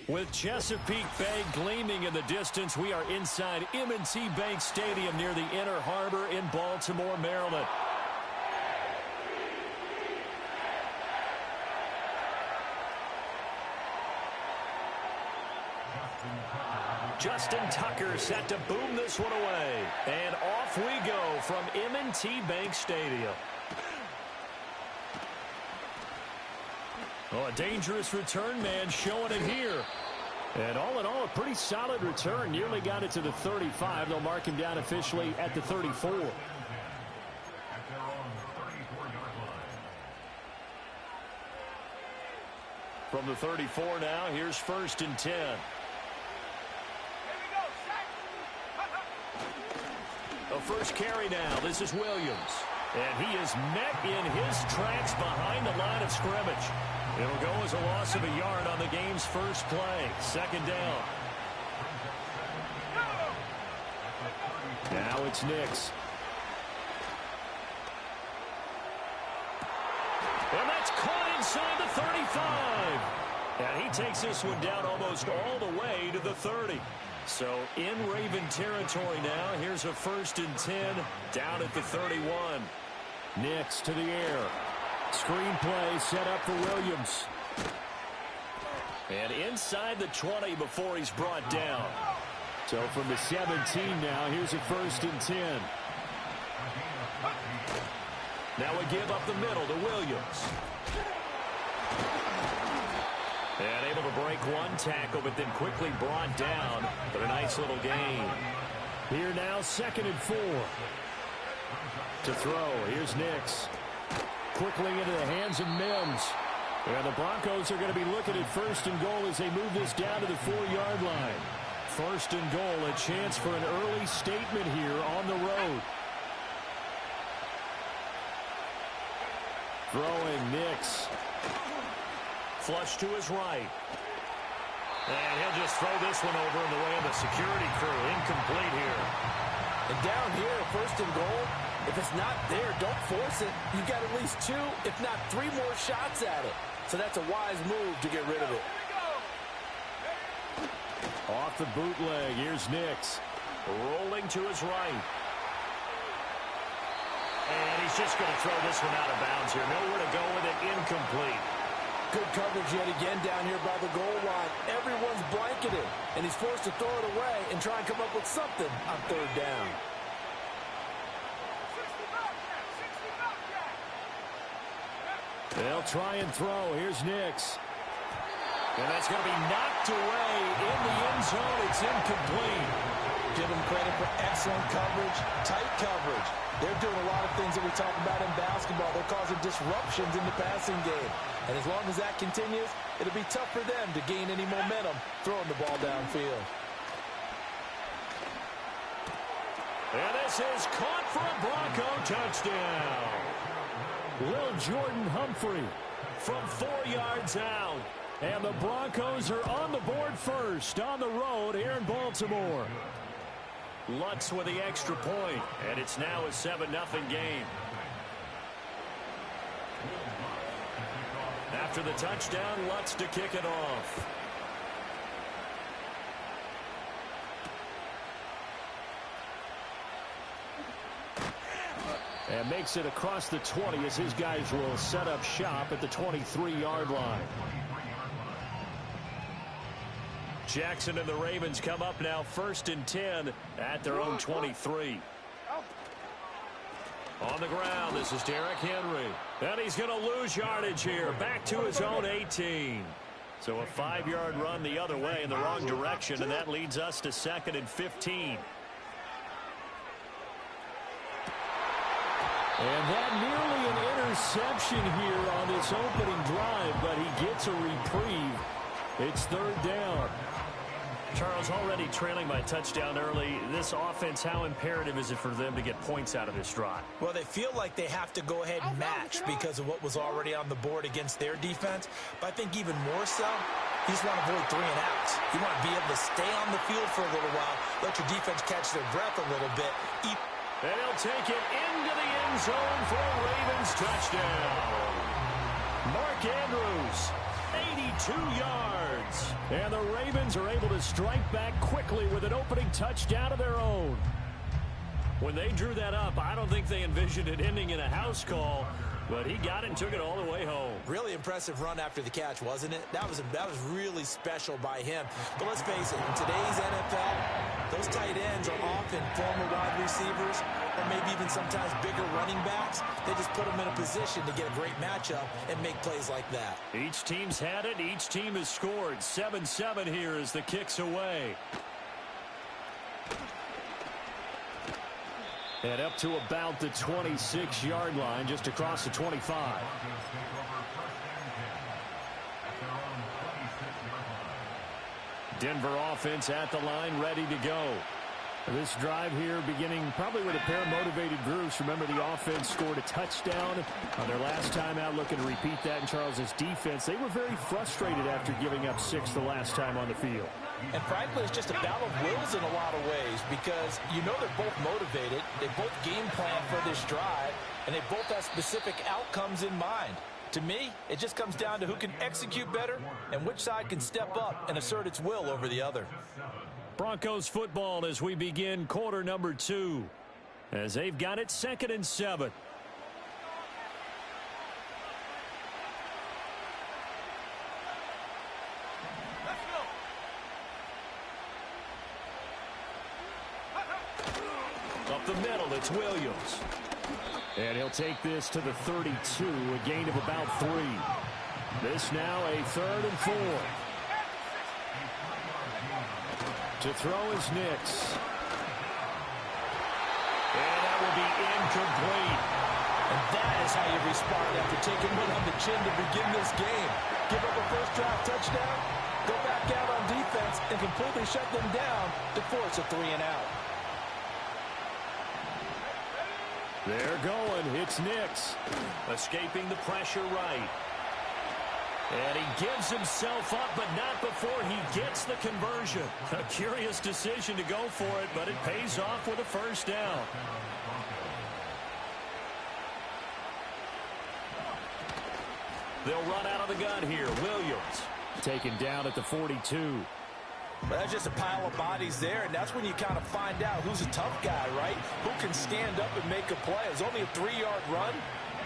With Chesapeake Bay gleaming in the distance, we are inside M&T Bank Stadium near the Inner Harbor in Baltimore, Maryland. Justin Tucker set to boom this one away. And off we go from M&T Bank Stadium. Oh, a dangerous return man showing it here. And all in all, a pretty solid return. Nearly got it to the 35. They'll mark him down officially at the 34. From the 34 now, here's 1st and 10. A first carry now. This is Williams. And he is met in his tracks behind the line of scrimmage. It'll go as a loss of a yard on the game's first play. 2nd down. Now it's Nix. And that's caught inside the 35. And he takes this one down almost all the way to the 30. So in Raven territory now. Here's a 1st and 10 down at the 31. Nix to the air. Screen play set up for Williams. And inside the 20 before he's brought down. So from the 17 now, here's a 1st and 10. Now we give up the middle to Williams. And able to break one tackle, but then quickly brought down. But a nice little gain. Here now, 2nd and 4. To throw, here's Nix. Quickly into the hands of Mims. And the Broncos are going to be looking at 1st and goal as they move this down to the 4-yard line. 1st and goal, a chance for an early statement here on the road. Throwing Nix. Flush to his right. And he'll just throw this one over in the way of the security crew. Incomplete here. And down here, 1st and goal, if it's not there, don't force it. You've got at least 2, if not 3 more shots at it. So that's a wise move to get rid of it. Off the bootleg, here's Nix. Rolling to his right. And he's just going to throw this one out of bounds here. Nowhere to go with it, incomplete. Good coverage yet again down here by the goal line. Everyone's blanketed, and he's forced to throw it away and try and come up with something on 3rd down. They'll try and throw. Here's Nix. And that's going to be knocked away in the end zone. It's incomplete. Give them credit for excellent coverage, tight coverage. They're doing a lot of things that we talk about in basketball. They're causing disruptions in the passing game. And as long as that continues, it'll be tough for them to gain any momentum throwing the ball downfield. And this is caught for a Bronco touchdown. Will Jordan Humphrey from 4 yards out. And the Broncos are on the board first on the road here in Baltimore. Lutz with the extra point, and it's now a 7-0 game. After the touchdown, Lutz to kick it off. And makes it across the 20 as his guys will set up shop at the 23-yard line. Jackson and the Ravens come up now 1st and 10 at their own 23. On the ground, this is Derrick Henry. And he's going to lose yardage here. Back to his own 18. So a 5-yard run the other way in the wrong direction, and that leads us to 2nd and 15. And that nearly an interception here on this opening drive, but he gets a reprieve. It's 3rd down. Charles, already trailing by a touchdown early. This offense, how imperative is it for them to get points out of this drive? Well, they feel like they have to go ahead and match because of what was already on the board against their defense. But I think even more so, you just want to avoid 3 and outs. You want to be able to stay on the field for a little while, let your defense catch their breath a little bit. And he'll take it into the end zone for a Ravens touchdown. Mark Andrews. 82 yards. And the Ravens are able to strike back quickly with an opening touchdown of their own. When they drew that up, I don't think they envisioned it ending in a house call, but he got it and took it all the way home. Really impressive run after the catch, wasn't it? That was really special by him. But let's face it, in today's NFL, those tight ends are often former wide receivers or maybe even sometimes bigger running backs. They just put them in a position to get a great matchup and make plays like that. Each team's had it. Each team has scored. 7-7 here as the kick's away. And up to about the 26-yard line, just across the 25. Denver offense at the line, ready to go. This drive here beginning probably with a pair of motivated groups. Remember, the offense scored a touchdown on their last time out, looking to repeat that in Charles's defense. They were very frustrated after giving up 6 the last time on the field. And frankly, it's just a battle of wills in a lot of ways because you know they're both motivated. They both game plan for this drive, and they both have specific outcomes in mind. To me, it just comes down to who can execute better and which side can step up and assert its will over the other. Broncos football as we begin quarter number 2, as they've got it 2nd and 7. Up the middle, it's Williams. And he'll take this to the 32, a gain of about 3. This now a 3rd and 4. To throw is Nix. And that will be incomplete. And that is how you respond after taking one on the chin to begin this game. Give up a first drive touchdown, go back out on defense, and completely shut them down to force a 3-and-out. They're going. It's Nix. Escaping the pressure right. And he gives himself up, but not before he gets the conversion. A curious decision to go for it, but it pays off with a first down. They'll run out of the gun here. Williams taken down at the 42. But that's just a pile of bodies there, and that's when you kind of find out who's a tough guy, right? Who can stand up and make a play. It's only a 3-yard run,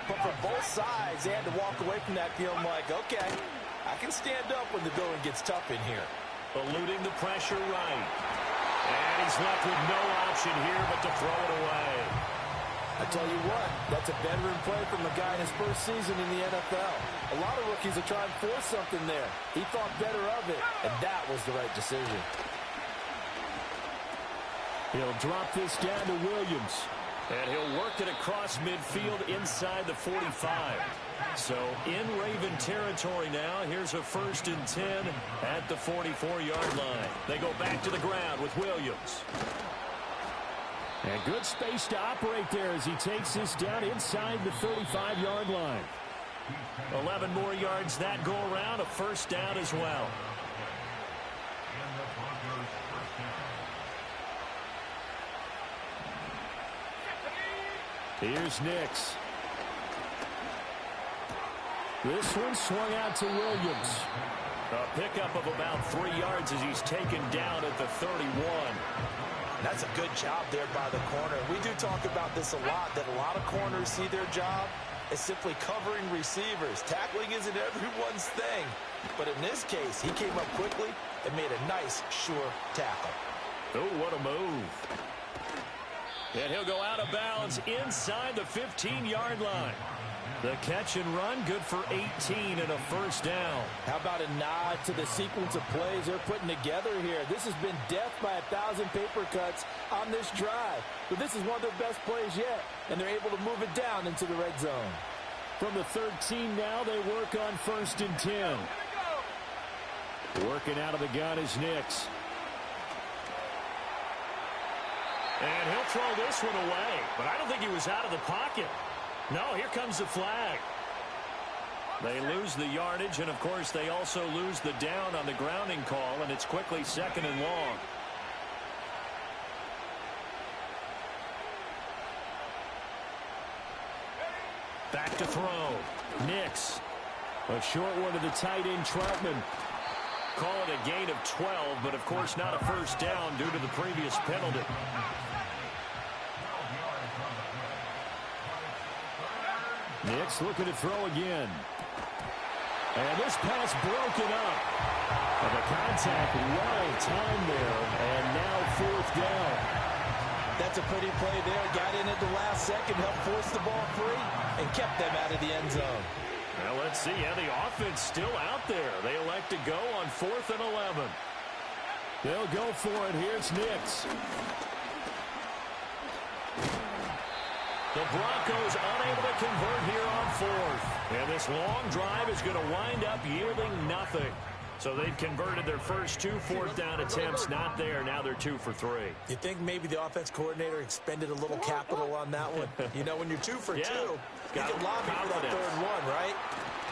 but for both sides, they had to walk away from that feeling like, okay, I can stand up when the going gets tough in here. Eluding the pressure right. And he's left with no option here but to throw it away. I tell you what, that's a veteran play from a guy in his first season in the NFL. A lot of rookies are trying to force something there. He thought better of it, and that was the right decision. He'll drop this down to Williams. And he'll work it across midfield inside the 45. So in Raven territory now, here's a 1st and 10 at the 44-yard line. They go back to the ground with Williams. And good space to operate there as he takes this down inside the 35-yard line. 11 more yards that go around, a first down as well. Here's Nix. This one swung out to Williams. A pickup of about 3 yards as he's taken down at the 31. That's a good job there by the corner. We do talk about this a lot, that a lot of corners see their job as simply covering receivers. Tackling isn't everyone's thing. But in this case, he came up quickly and made a nice, sure tackle. Oh, what a move. And he'll go out of bounds inside the 15-yard line. The catch and run, good for 18 and a first down. How about a nod to the sequence of plays they're putting together here? This has been death by 1,000 paper cuts on this drive. But this is one of their best plays yet, and they're able to move it down into the red zone. From the 13 now, they work on 1st and 10. Working out of the gun is Nix. And he'll throw this one away, but I don't think he was out of the pocket. No, here comes the flag. They lose the yardage, and of course they also lose the down on the grounding call, and it's quickly 2nd and long. Back to throw. Nix. A short one to the tight end, Troutman. Call it a gain of 12, but of course not a first down due to the previous penalty. Nix looking to throw again. And this pass broken up. And the contact well timed there, and now fourth down. That's a pretty play there. Got in at the last second, helped force the ball free, and kept them out of the end zone. Well, let's see. Yeah, the offense still out there. They elect to go on 4th and 11. They'll go for it. Here's Nix. The Broncos unable to convert here on 4th. And this long drive is going to wind up yielding nothing. So they've converted their first 2 fourth-down attempts. Not there. Now they're 2 for 3. You think maybe the offense coordinator expended a little capital on that one? You know, when you're 2 for 2, you can lobby for that third one, right?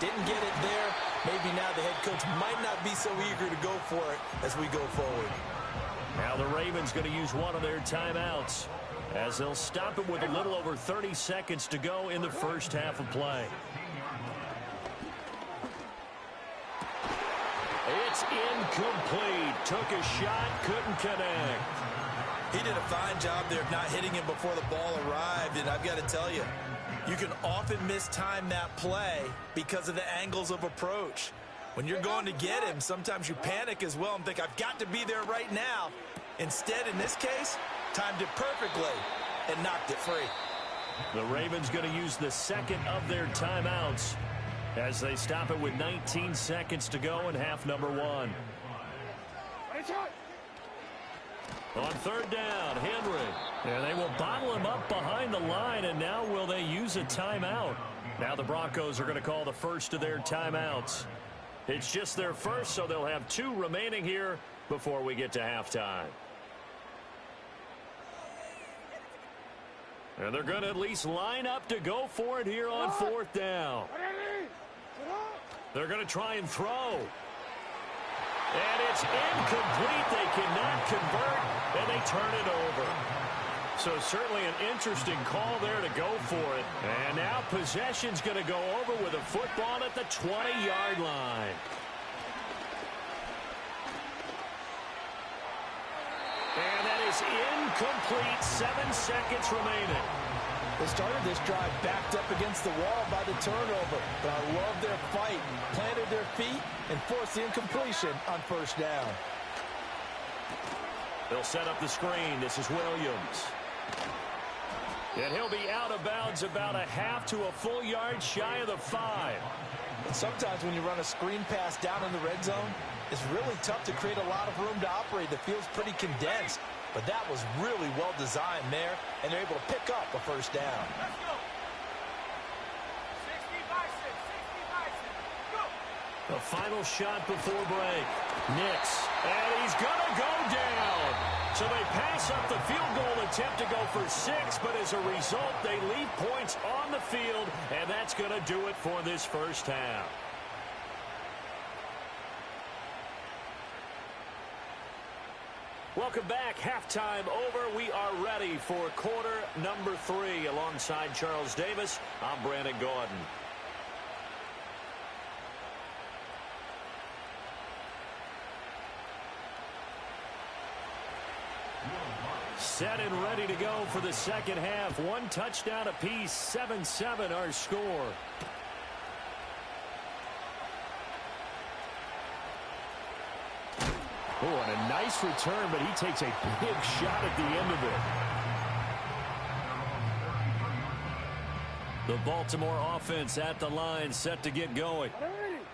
Didn't get it there. Maybe now the head coach might not be so eager to go for it as we go forward. Now the Ravens going to use one of their timeouts as they'll stop it with a little over 30 seconds to go in the first half of play. It's incomplete. Took a shot, couldn't connect. He did a fine job there of not hitting him before the ball arrived, and I've got to tell you, you can often mistime that play because of the angles of approach. When you're going to get him, sometimes you panic as well and think, I've got to be there right now. Instead, in this case, timed it perfectly and knocked it free. The Ravens going to use the second of their timeouts as they stop it with 19 seconds to go in half number 1. On 3rd down, Henry. And they will bottle him up behind the line, and now will they use a timeout? Now the Broncos are going to call the first of their timeouts. It's just their first, so they'll have 2 remaining here before we get to halftime. And they're going to at least line up to go for it here on 4th down. They're going to try and throw. And it's incomplete. They cannot convert, and they turn it over. So certainly an interesting call there to go for it. And now possession's going to go over with a football at the 20-yard line. And that is incomplete. 7 seconds remaining. They started this drive backed up against the wall by the turnover, but I love their fight. Planted their feet and forced the incompletion on 1st down. They'll set up the screen. This is Williams. And he'll be out of bounds about a half to a full yard shy of the 5. And sometimes when you run a screen pass down in the red zone, it's really tough to create a lot of room to operate. The field's pretty condensed. But that was really well designed there, and they're able to pick up a 1st down. Let's go. 60-6, 60-6. Go. The final shot before break. Nix. And he's going to go down. So they pass up the field goal attempt to go for 6, but as a result, they leave points on the field, and that's going to do it for this first half. Welcome back. Halftime over. We are ready for quarter number 3. Alongside Charles Davis, I'm Brandon Gordon. Set and ready to go for the second half. 1 touchdown apiece. 7-7 our score. Oh, and a nice return, but he takes a big shot at the end of it. The Baltimore offense at the line, set to get going.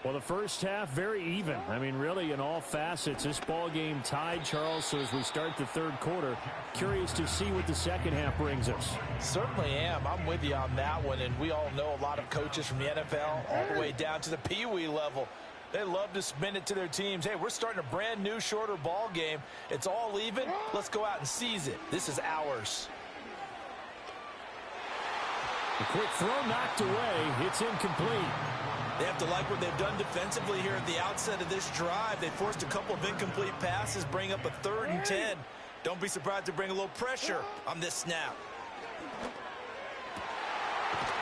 Well, the first half, very even. I mean, really, in all facets, this ball game tied, Charles. So as we start the 3rd quarter, curious to see what the second half brings us. Certainly am. I'm with you on that one, and we all know a lot of coaches from the NFL all the way down to the Pee Wee level. They love to spin it to their teams. Hey, we're starting a brand new, shorter ball game. It's all even. Let's go out and seize it. This is ours. A quick throw knocked away. It's incomplete. They have to like what they've done defensively here at the outset of this drive. They forced a couple of incomplete passes, bring up a 3rd and 10. Don't be surprised to bring a little pressure on this snap.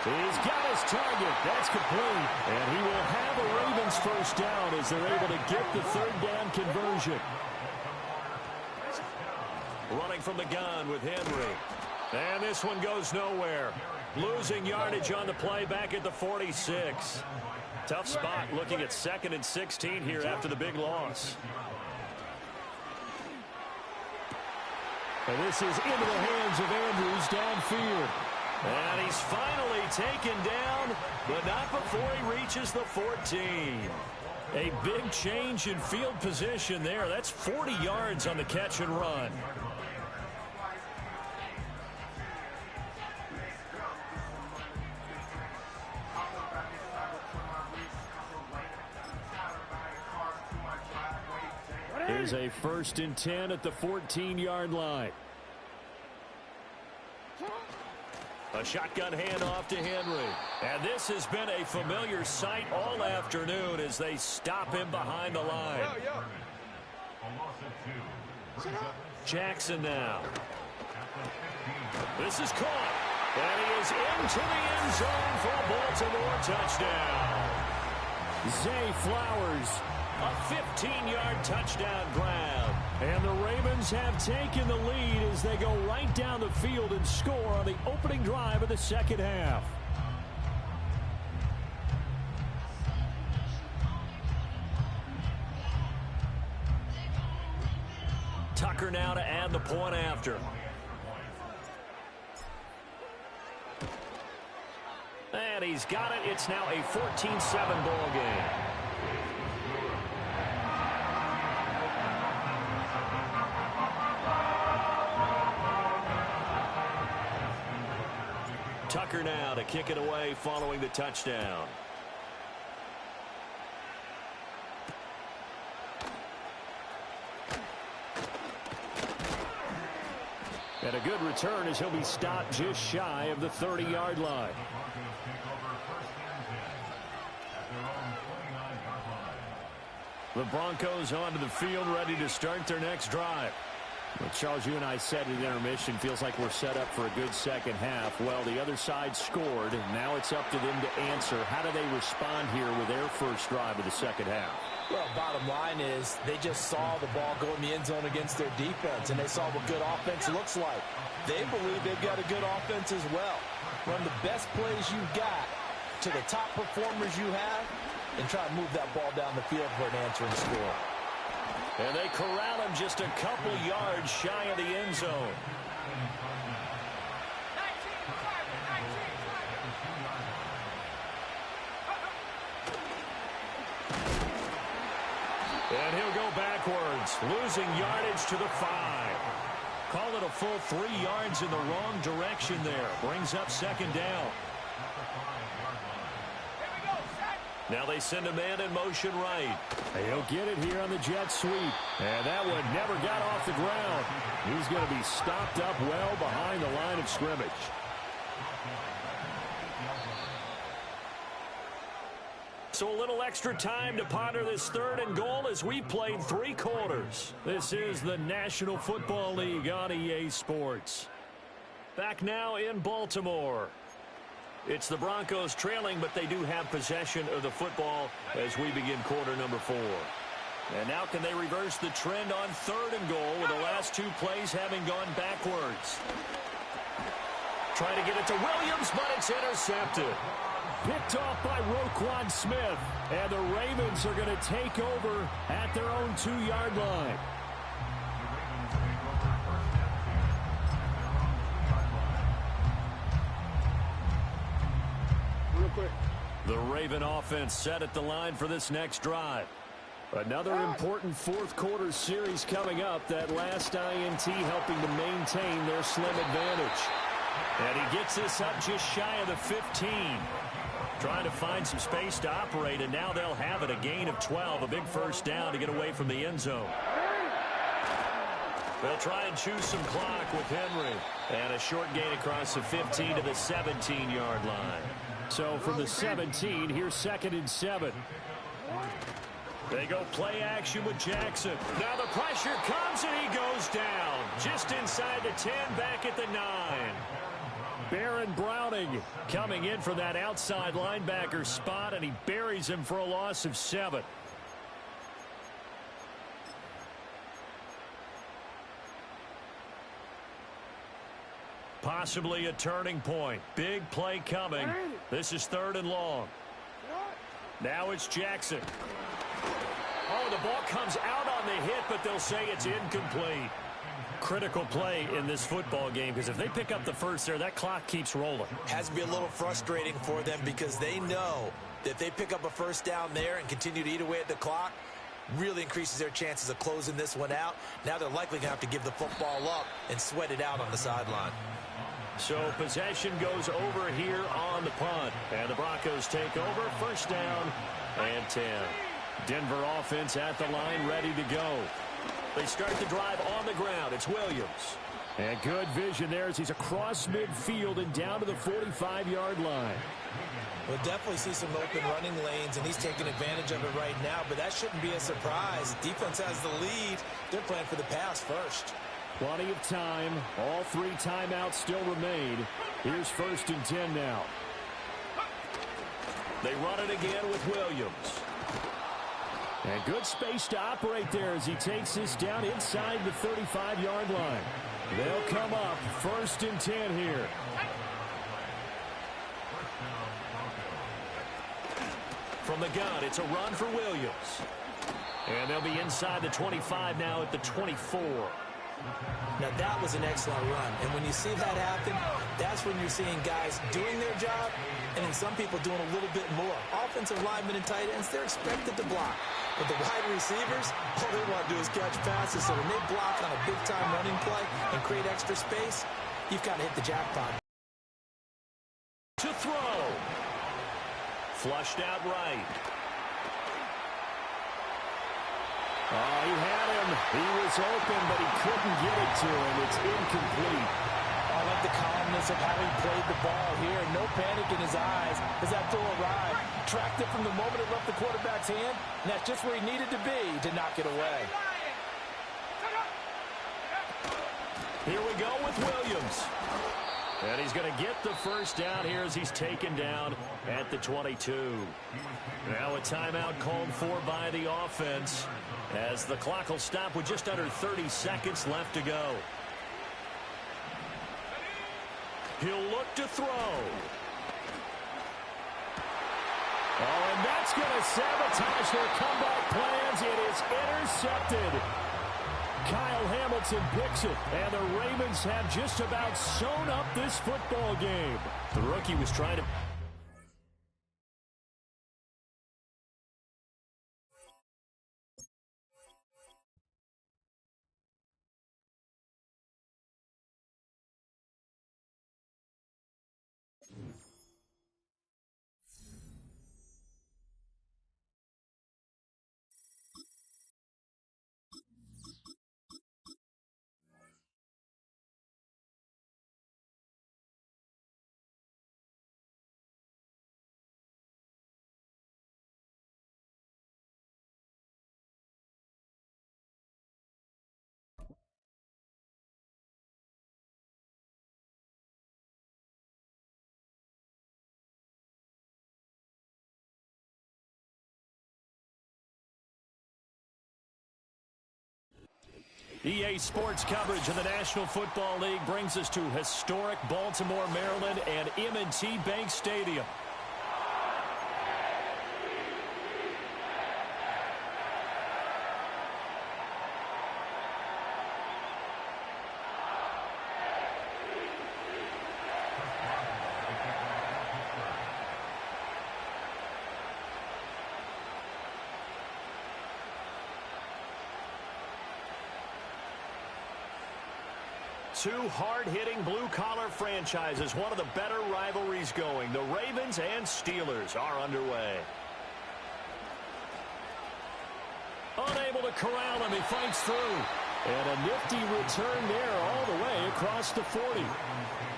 He's got his target. That's complete. And he will have a Ravens first down as they're able to get the third down conversion. Running from the gun with Henry. And this one goes nowhere. Losing yardage on the play back at the 46. Tough spot looking at 2nd and 16 here after the big loss. And this is into the hands of Andrews downfield. And he's finally taken down, but not before he reaches the 14. A big change in field position there. That's 40 yards on the catch and run. Here's a 1st and 10 at the 14-yard line. A shotgun handoff to Henry. And this has been a familiar sight all afternoon as they stop him behind the line. Jackson now. This is caught. And he is into the end zone for a Baltimore touchdown. Zay Flowers, a 15-yard touchdown grab. And the Ravens have taken the lead as they go right down the field and score on the opening drive of the second half. Tucker now to add the point after. And he's got it. It's now a 14-7 ball game. Tucker now to kick it away following the touchdown. And a good return as he'll be stopped just shy of the 30-yard line. The Broncos onto the field, ready to start their next drive. Well, Charles, you and I said at intermission, feels like we're set up for a good second half. Well, the other side scored, and now it's up to them to answer. How do they respond here with their first drive of the second half? Well, bottom line is they just saw the ball go in the end zone against their defense, and they saw what good offense looks like. They believe they've got a good offense as well. Run the best plays you've got to the top performers you have, and try to move that ball down the field for an answering score. And they corral him just a couple yards shy of the end zone. And he'll go backwards, losing yardage to the 5. Call it a full 3 yards in the wrong direction there. Brings up second down. Now they send a man in motion right. He'll get it here on the jet sweep. And that one never got off the ground. He's going to be stopped up well behind the line of scrimmage. So a little extra time to ponder this 3rd and goal as we played 3 quarters. This is the National Football League on EA Sports. Back now in Baltimore. It's the Broncos trailing, but they do have possession of the football as we begin quarter number 4. And now can they reverse the trend on 3rd and goal with the last 2 plays having gone backwards. Trying to get it to Williams, but it's intercepted. Picked off by Roquan Smith. And the Ravens are going to take over at their own 2-yard line. The Raven offense set at the line for this next drive. Another important 4th quarter series coming up. That last INT helping to maintain their slim advantage. And he gets this up just shy of the 15. Trying to find some space to operate, and now they'll have it. A gain of 12, a big first down to get away from the end zone. They'll try and choose some clock with Henry. And a short gain across the 15 to the 17-yard line. So from the 17, here's 2nd and 7. They go play action with Jackson. Now the pressure comes and he goes down. Just inside the 10, back at the 9. Baron Browning coming in for that outside linebacker spot, and he buries him for a loss of 7. Possibly a turning point. Big play coming. This is 3rd and long. Now it's Jackson. Oh, the ball comes out on the hit, but they'll say it's incomplete. Critical play in this football game, because if they pick up the first there, that clock keeps rolling. Has to be a little frustrating for them because they know that if they pick up a first down there and continue to eat away at the clock, really increases their chances of closing this one out. Now they're likely going to have to give the football up and sweat it out on the sideline. So possession goes over here on the punt. And the Broncos take over. 1st down and 10. Denver offense at the line, ready to go. They start the drive on the ground. It's Williams. And good vision there as he's across midfield and down to the 45-yard line. We'll definitely see some open running lanes, and he's taking advantage of it right now, but that shouldn't be a surprise. Defense has the lead. They're playing for the pass first. Plenty of time. All 3 timeouts still remain. Here's 1st and 10 now. They run it again with Williams. And good space to operate there as he takes this down inside the 35-yard line. They'll come up 1st and 10 here. From the gun, it's a run for Williams. And they'll be inside the 25 now at the 24. Now, that was an excellent run. And when you see that happen, that's when you're seeing guys doing their job and then some people doing a little bit more. Offensive linemen and tight ends, they're expected to block. But the wide receivers, all they want to do is catch passes. So when they block on a big-time running play and create extra space, you've got to hit the jackpot. To throw. Flushed out right. Oh, he had him. He was open, but he couldn't get it to him. It's incomplete. I like the calmness of how he played the ball here. No panic in his eyes as that throw arrived. Tracked it from the moment it left the quarterback's hand, and that's just where he needed to be to knock it away. Here we go with Williams. And he's going to get the 1st down here as he's taken down at the 22. Now a timeout called for by the offense as the clock will stop with just under 30 seconds left to go. He'll look to throw. Oh, and that's going to sabotage their comeback plans. It is intercepted. Kyle Hamilton picks it, and the Ravens have just about sewn up this football game. The rookie was trying to... EA Sports coverage of the National Football League brings us to historic Baltimore, Maryland, and M&T Bank Stadium. Two hard-hitting blue-collar franchises, one of the better rivalries going. The Ravens and Steelers are underway. Unable to corral him, he fights through. And a nifty return there all the way across the 40.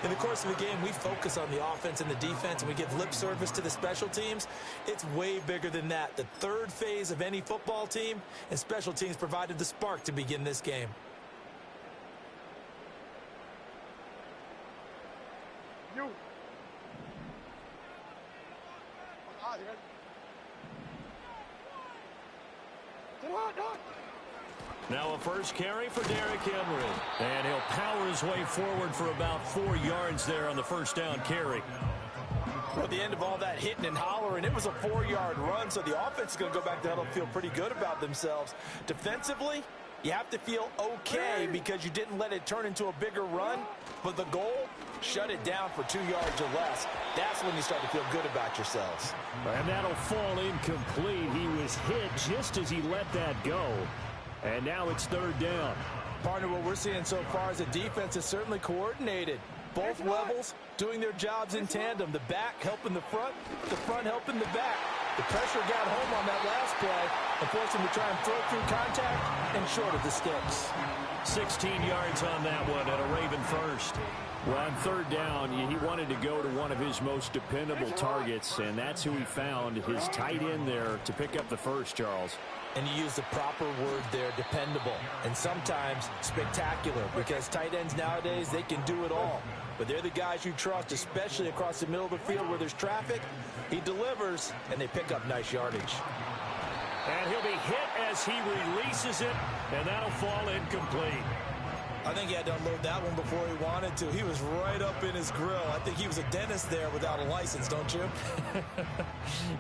In the course of the game, we focus on the offense and the defense, and we give lip service to the special teams. It's way bigger than that. The third phase of any football team, and special teams provided the spark to begin this game. You. Now a first carry for Derrick Henry. And he'll power his way forward for about 4 yards there on the first down carry. Well, at the end of all that hitting and hollering, it was a 4-yard run, so the offense is going to go back to huddle and feel pretty good about themselves. Defensively, you have to feel okay because you didn't let it turn into a bigger run, but the goal, shut it down for 2 yards or less. That's when you start to feel good about yourselves. And that'll fall incomplete. He was hit just as he let that go. And now it's third down. Partner, what we're seeing so far is the defense is certainly coordinated. Both levels doing their jobs in tandem. The back helping the front helping the back. The pressure got home on that last play and forced him to try and throw through contact and short of the sticks. 16 yards on that one at a Raven first. Well, on third down, he wanted to go to one of his most dependable targets, and that's who he found, his tight end there, to pick up the first, Charles. And you use the proper word there, dependable, and sometimes spectacular, because tight ends nowadays, they can do it all. But they're the guys you trust, especially across the middle of the field where there's traffic. He delivers, and they pick up nice yardage. And he'll be hit as he releases it, and that'll fall incomplete. I think he had to unload that one before he wanted to. He was right up in his grill. I think he was a dentist there without a license, don't you?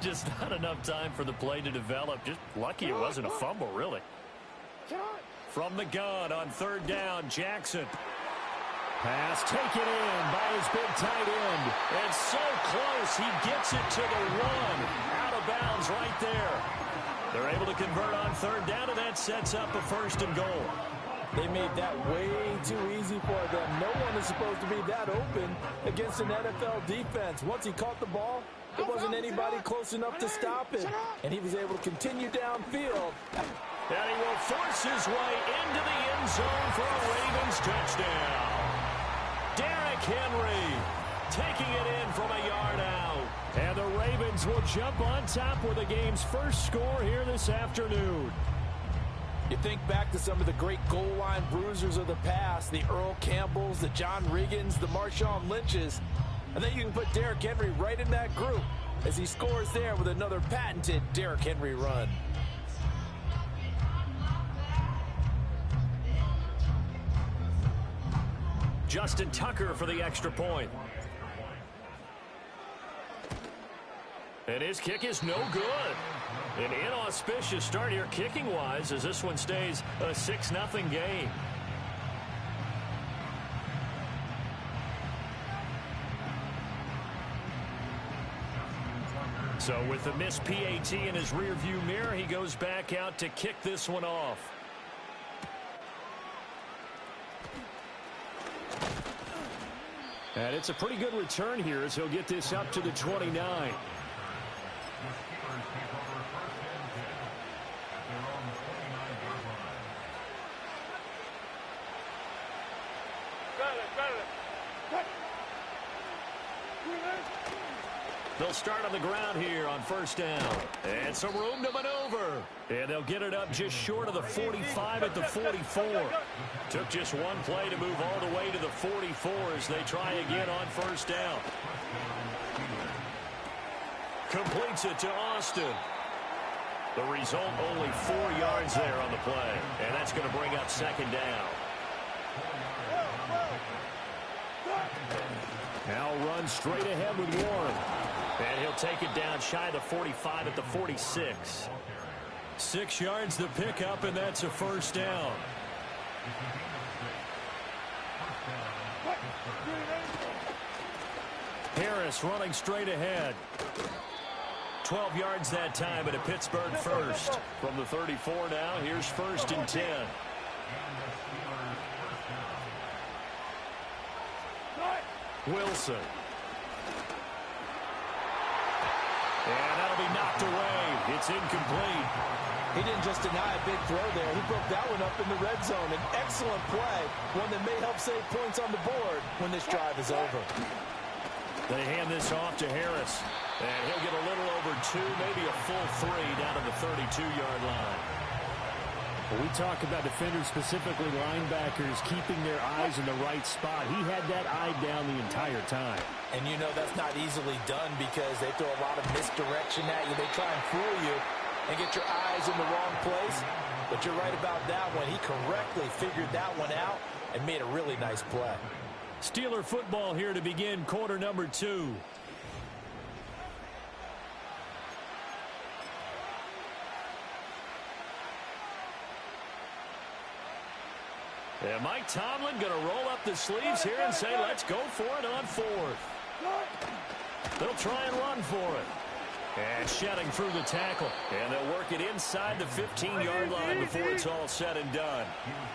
Just not enough time for the play to develop. Just lucky it wasn't a fumble, really. From the gun on third down, Jackson. Pass taken in by his big tight end. And so close, he gets it to the one. Out of bounds right there. They're able to convert on third down, and that sets up a first and goal. They made that way too easy for them. No one is supposed to be that open against an NFL defense. Once he caught the ball, there wasn't anybody close enough to stop him. And he was able to continue downfield. And he will force his way into the end zone for a Ravens touchdown. Derrick Henry taking it in from a yard out. And the Ravens will jump on top with the game's first score here this afternoon. You think back to some of the great goal line bruisers of the past, the Earl Campbells, the John Rigans, the Marshawn Lynches. And then you can put Derrick Henry right in that group as he scores there with another patented Derrick Henry run. Justin Tucker for the extra point. And his kick is no good. An inauspicious start here kicking-wise as this one stays a 6-0 game. So with the missed PAT in his rearview mirror, he goes back out to kick this one off. And it's a pretty good return here as he'll get this up to the 29. They'll start on the ground here on first down. And some room to maneuver. And they'll get it up just short of the 45 at the 44. Took just one play to move all the way to the 44 as they try again on first down. Completes it to Austin. The result, only 4 yards there on the play. And that's going to bring up second down. Now runs straight ahead with Warren. And he'll take it down shy of the 45 at the 46. 6 yards the pickup, and that's a first down. Harris running straight ahead. 12 yards that time at a Pittsburgh first. From the 34 now, here's first and 10. Wilson. And that'll be knocked away. It's incomplete. He didn't just deny a big throw there. He broke that one up in the red zone. An excellent play, one that may help save points on the board when this drive is over. They hand this off to Harris. And he'll get a little over 2, maybe a full 3 down to the 32-yard line. We talk about defenders, specifically linebackers, keeping their eyes in the right spot. He had that eye down the entire time. And you know that's not easily done because they throw a lot of misdirection at you. They try and fool you and get your eyes in the wrong place. But you're right about that one. He correctly figured that one out and made a really nice play. Steeler football here to begin quarter number 2. And Mike Tomlin going to roll up the sleeves here and say, let's go for it on 4th. They'll try and run for it. And shedding through the tackle. And they'll work it inside the 15-yard line before it's all said and done.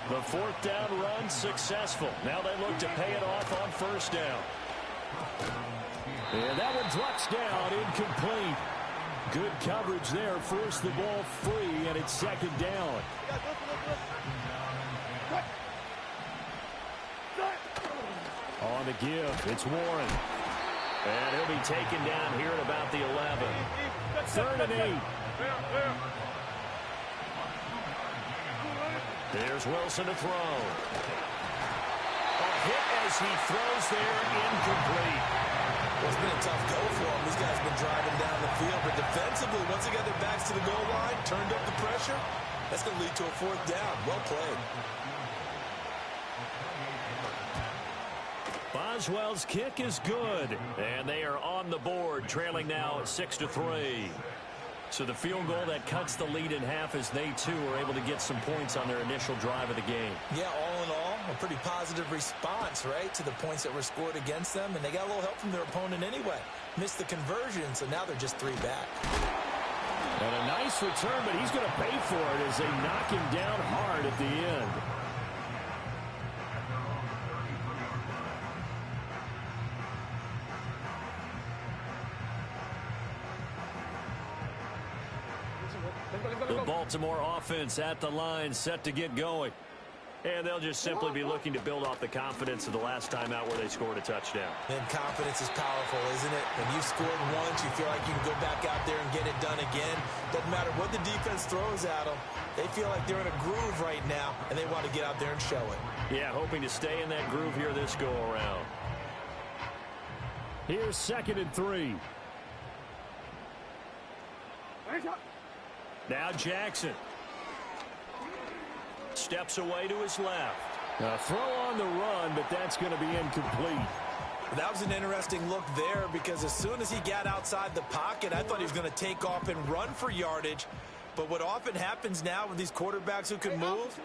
The 4th down run successful. Now they look to pay it off on 1st down. And that one drops down, incomplete. Good coverage there, forced the ball free, and it's 2nd down. On the give, it's Warren. And he'll be taken down here at about the 11. 3rd and 8. There's Wilson to throw. A hit as he throws there, incomplete. Well, it's been a tough go for him. These guys have been driving down the field. But defensively, once they got their backs to the goal line, turned up the pressure, that's going to lead to a 4th down. Well played. Boswell's kick is good, and they are on the board, trailing now 6-3. So the field goal that cuts the lead in half as they, too, are able to get some points on their initial drive of the game. Yeah, all in all, a pretty positive response, right, to the points that were scored against them, and they got a little help from their opponent anyway. Missed the conversion, so now they're just 3 back. And a nice return, but he's going to pay for it as they knock him down hard at the end. The Baltimore offense at the line, set to get going. And they'll just simply be looking to build off the confidence of the last time out where they scored a touchdown. And confidence is powerful, isn't it? When you scored once, you feel like you can go back out there and get it done again. Doesn't matter what the defense throws at them. They feel like they're in a groove right now, and they want to get out there and show it. Yeah, hoping to stay in that groove here this go-around. Here's 2nd and 3. Now Jackson. Steps away to his left. A throw on the run, but that's going to be incomplete. That was an interesting look there because as soon as he got outside the pocket, I thought he was going to take off and run for yardage. But what often happens now with these quarterbacks who can move,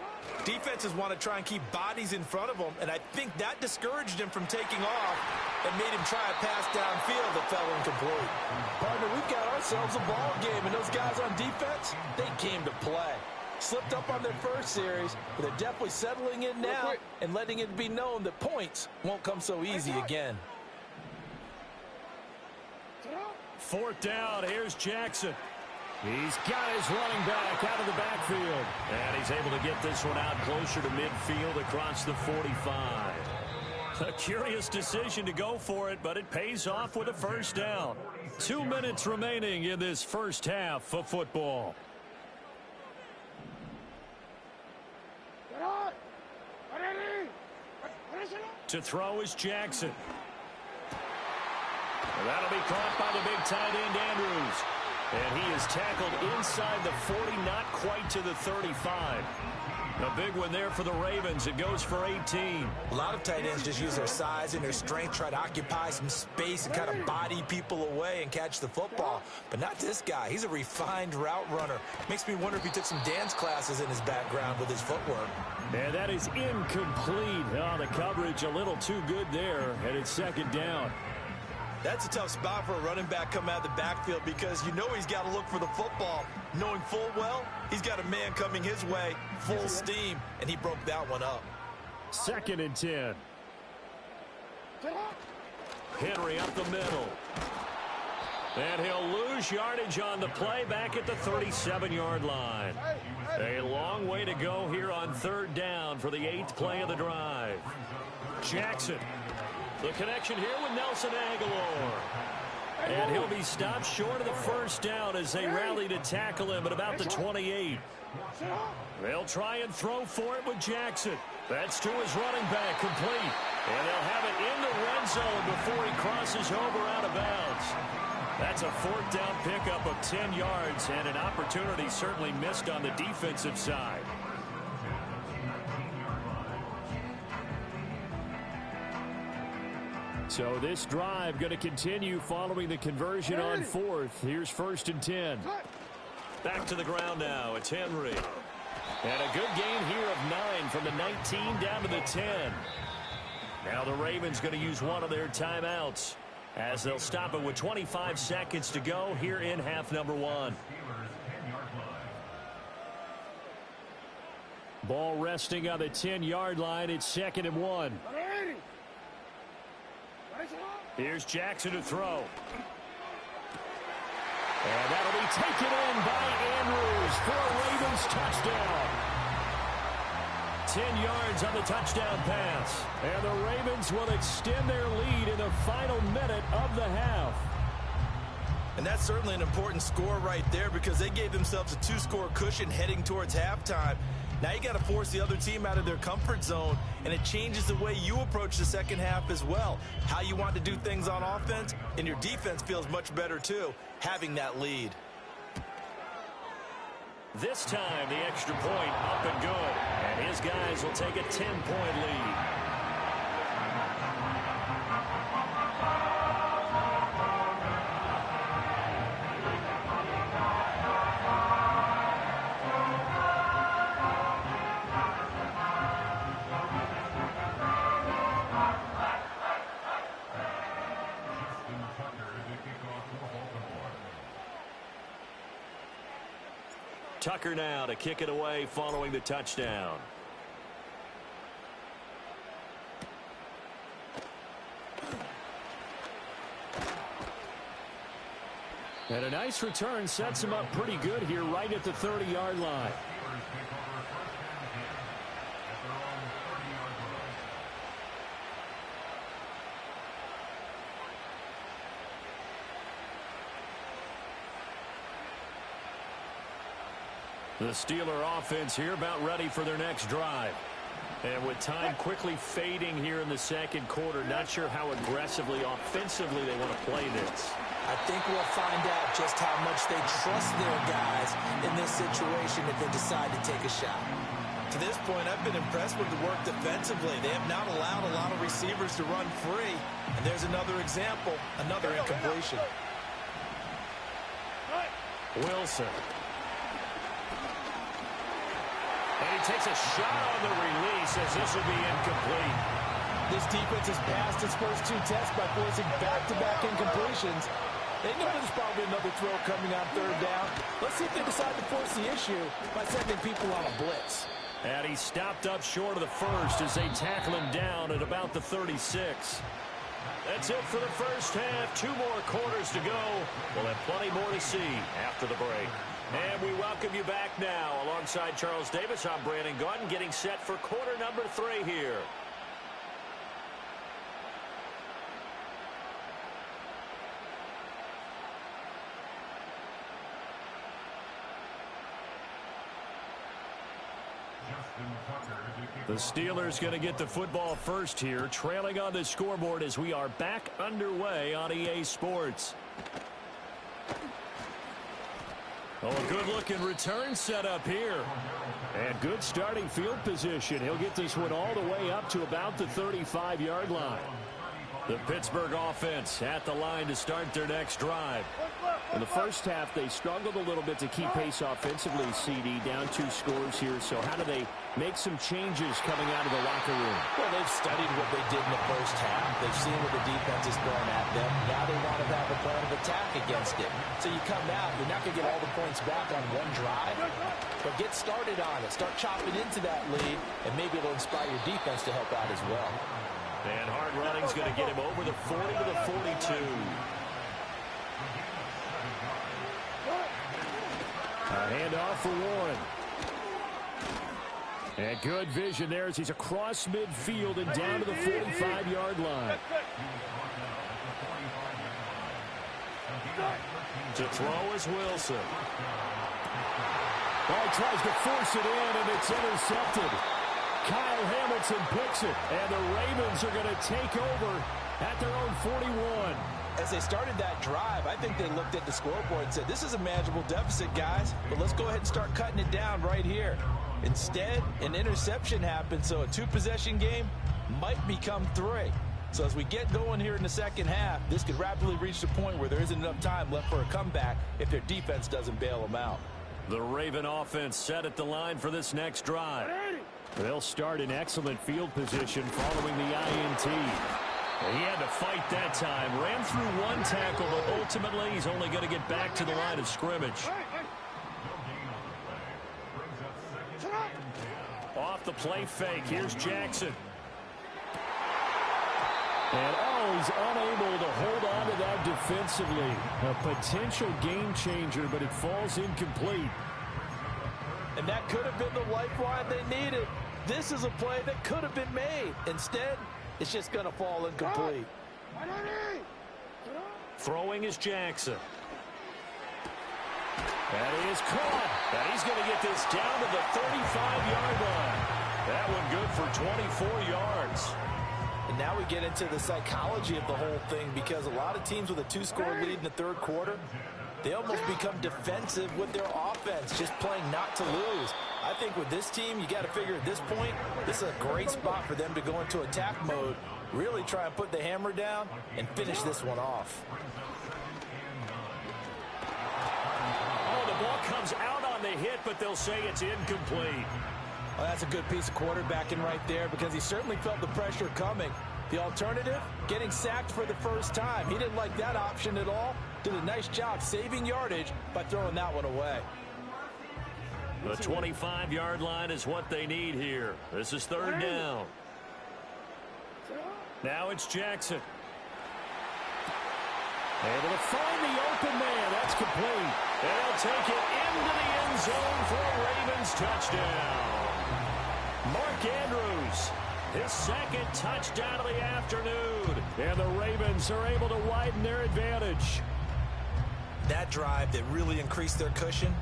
defenses want to try and keep bodies in front of them, and I think that discouraged him from taking off and made him try a pass downfield that fell incomplete. Partner, we've got ourselves a ball game, and those guys on defense, they came to play. Slipped up on their first series, but they're definitely settling in now and letting it be known that points won't come so easy again. 4th down, here's Jackson. He's got his running back out of the backfield. And he's able to get this one out closer to midfield across the 45. A curious decision to go for it, but it pays off with a 1st down. 2 minutes remaining in this first half of football. To throw is Jackson. And that'll be caught by the big tight end, Andrews. And he is tackled inside the 40, not quite to the 35. A big one there for the Ravens. It goes for 18. A lot of tight ends just use their size and their strength, try to occupy some space and kind of body people away and catch the football. But not this guy. He's a refined route runner. Makes me wonder if he took some dance classes in his background with his footwork. And that is incomplete. Oh, the coverage a little too good there, and it's 2nd down. That's a tough spot for a running back coming out of the backfield because you know he's got to look for the football. Knowing full well, he's got a man coming his way, full steam, and he broke that one up. 2nd and 10. Henry up the middle. And he'll lose yardage on the play back at the 37-yard line. A long way to go here on 3rd down for the 8th play of the drive. Jackson. The connection here with Nelson Aguilar. And he'll be stopped short of the 1st down as they rally to tackle him at about the 28. They'll try and throw for it with Jackson. That's to his running back, complete. And they'll have it in the red zone before he crosses over out of bounds. That's a 4th down pickup of 10 yards and an opportunity certainly missed on the defensive side. So this drive going to continue following the conversion on fourth. Here's 1st and 10. Back to the ground now. It's Henry. And a good gain here of 9 from the 19 down to the 10. Now the Ravens going to use one of their timeouts as they'll stop it with 25 seconds to go here in half number 1. Ball resting on the 10-yard line. It's 2nd and 1. Here's Jackson to throw. And that'll be taken in by Andrews for a Ravens touchdown. 10 yards on the touchdown pass. And the Ravens will extend their lead in the final minute of the half. And that's certainly an important score right there because they gave themselves a 2-score cushion heading towards halftime. Now you got to force the other team out of their comfort zone, and it changes the way you approach the second half as well. How you want to do things on offense, and your defense feels much better too, having that lead. This time the extra point up and good, and his guys will take a 10-point lead. Tucker now to kick it away following the touchdown. And a nice return sets him up pretty good here right at the 30-yard line. The Steeler offense here about ready for their next drive. And with time quickly fading here in the second quarter, not sure how aggressively, offensively they want to play this. I think we'll find out just how much they trust their guys in this situation if they decide to take a shot. To this point, I've been impressed with the work defensively. They have not allowed a lot of receivers to run free. And there's another example, another incompletion. Wilson. And he takes a shot on the release as this will be incomplete. This defense has passed its first 2 tests by forcing back-to-back incompletions. They know there's probably another throw coming on 3rd down. Let's see if they decide to force the issue by sending people on a blitz. And he stopped up short of the first as they tackle him down at about the 36. That's it for the first half. 2 more quarters to go. We'll have plenty more to see after the break. And we welcome you back now. Alongside Charles Davis, I'm Brandon Gaudin, getting set for quarter number 3 here. The Steelers going to get the football first here, trailing on the scoreboard as we are back underway on EA Sports. Oh, a good-looking return set up here. And good starting field position. He'll get this one all the way up to about the 35-yard line. The Pittsburgh offense at the line to start their next drive. In the first half, they struggled a little bit to keep pace offensively, CD, down 2 scores here. So how do they make some changes coming out of the locker room? Well, they've studied what they did in the first half. They've seen what the defense is throwing at them. Now they want to have a plan of attack against it. So you come out, you're not going to get all the points back on one drive, but get started on it. Start chopping into that lead, and maybe it'll inspire your defense to help out as well. And hard running's going to get him over the 40 to the 42. A handoff for Warren. And good vision there as he's across midfield and down to the 45-yard line. To throw is Wilson. Ball tries to force it in, and it's intercepted. Kyle Hamilton picks it, and the Ravens are going to take over at their own 41. As they started that drive, I think they looked at the scoreboard and said, this is a manageable deficit, guys, but let's go ahead and start cutting it down right here. Instead, an interception happened, so a 2-possession game might become 3. So as we get going here in the second half, this could rapidly reach the point where there isn't enough time left for a comeback if their defense doesn't bail them out. The Raven offense set at the line for this next drive. They'll start in excellent field position following the INT. He had to fight that time. Ran through one tackle, but ultimately he's only going to get back to the line of scrimmage. Off the play fake. Here's Jackson. And, he's unable to hold on to that defensively. A potential game changer, but it falls incomplete. And that could have been the lifeline they needed. This is a play that could have been made. Instead, it's just going to fall incomplete. Throwing is Jackson. That is caught. And he's going to get this down to the 35-yard line. That one good for 24 yards. And now we get into the psychology of the whole thing, because a lot of teams with a 2-score lead in the third quarter, they almost become defensive with their offense, just playing not to lose. I think with this team, you got to figure at this point, this is a great spot for them to go into attack mode, really try and put the hammer down and finish this one off. Oh, the ball comes out on the hit, but they'll say it's incomplete. Well, that's a good piece of quarterbacking right there, because he certainly felt the pressure coming. The alternative, getting sacked for the first time. He didn't like that option at all. Did a nice job saving yardage by throwing that one away. The 25-yard line is what they need here. This is third down. Now it's Jackson. Able to find the open man. That's complete. And they'll take it into the end zone for a Ravens touchdown. Mark Andrews, his second touchdown of the afternoon. And the Ravens are able to widen their advantage. That drive that really increased their cushion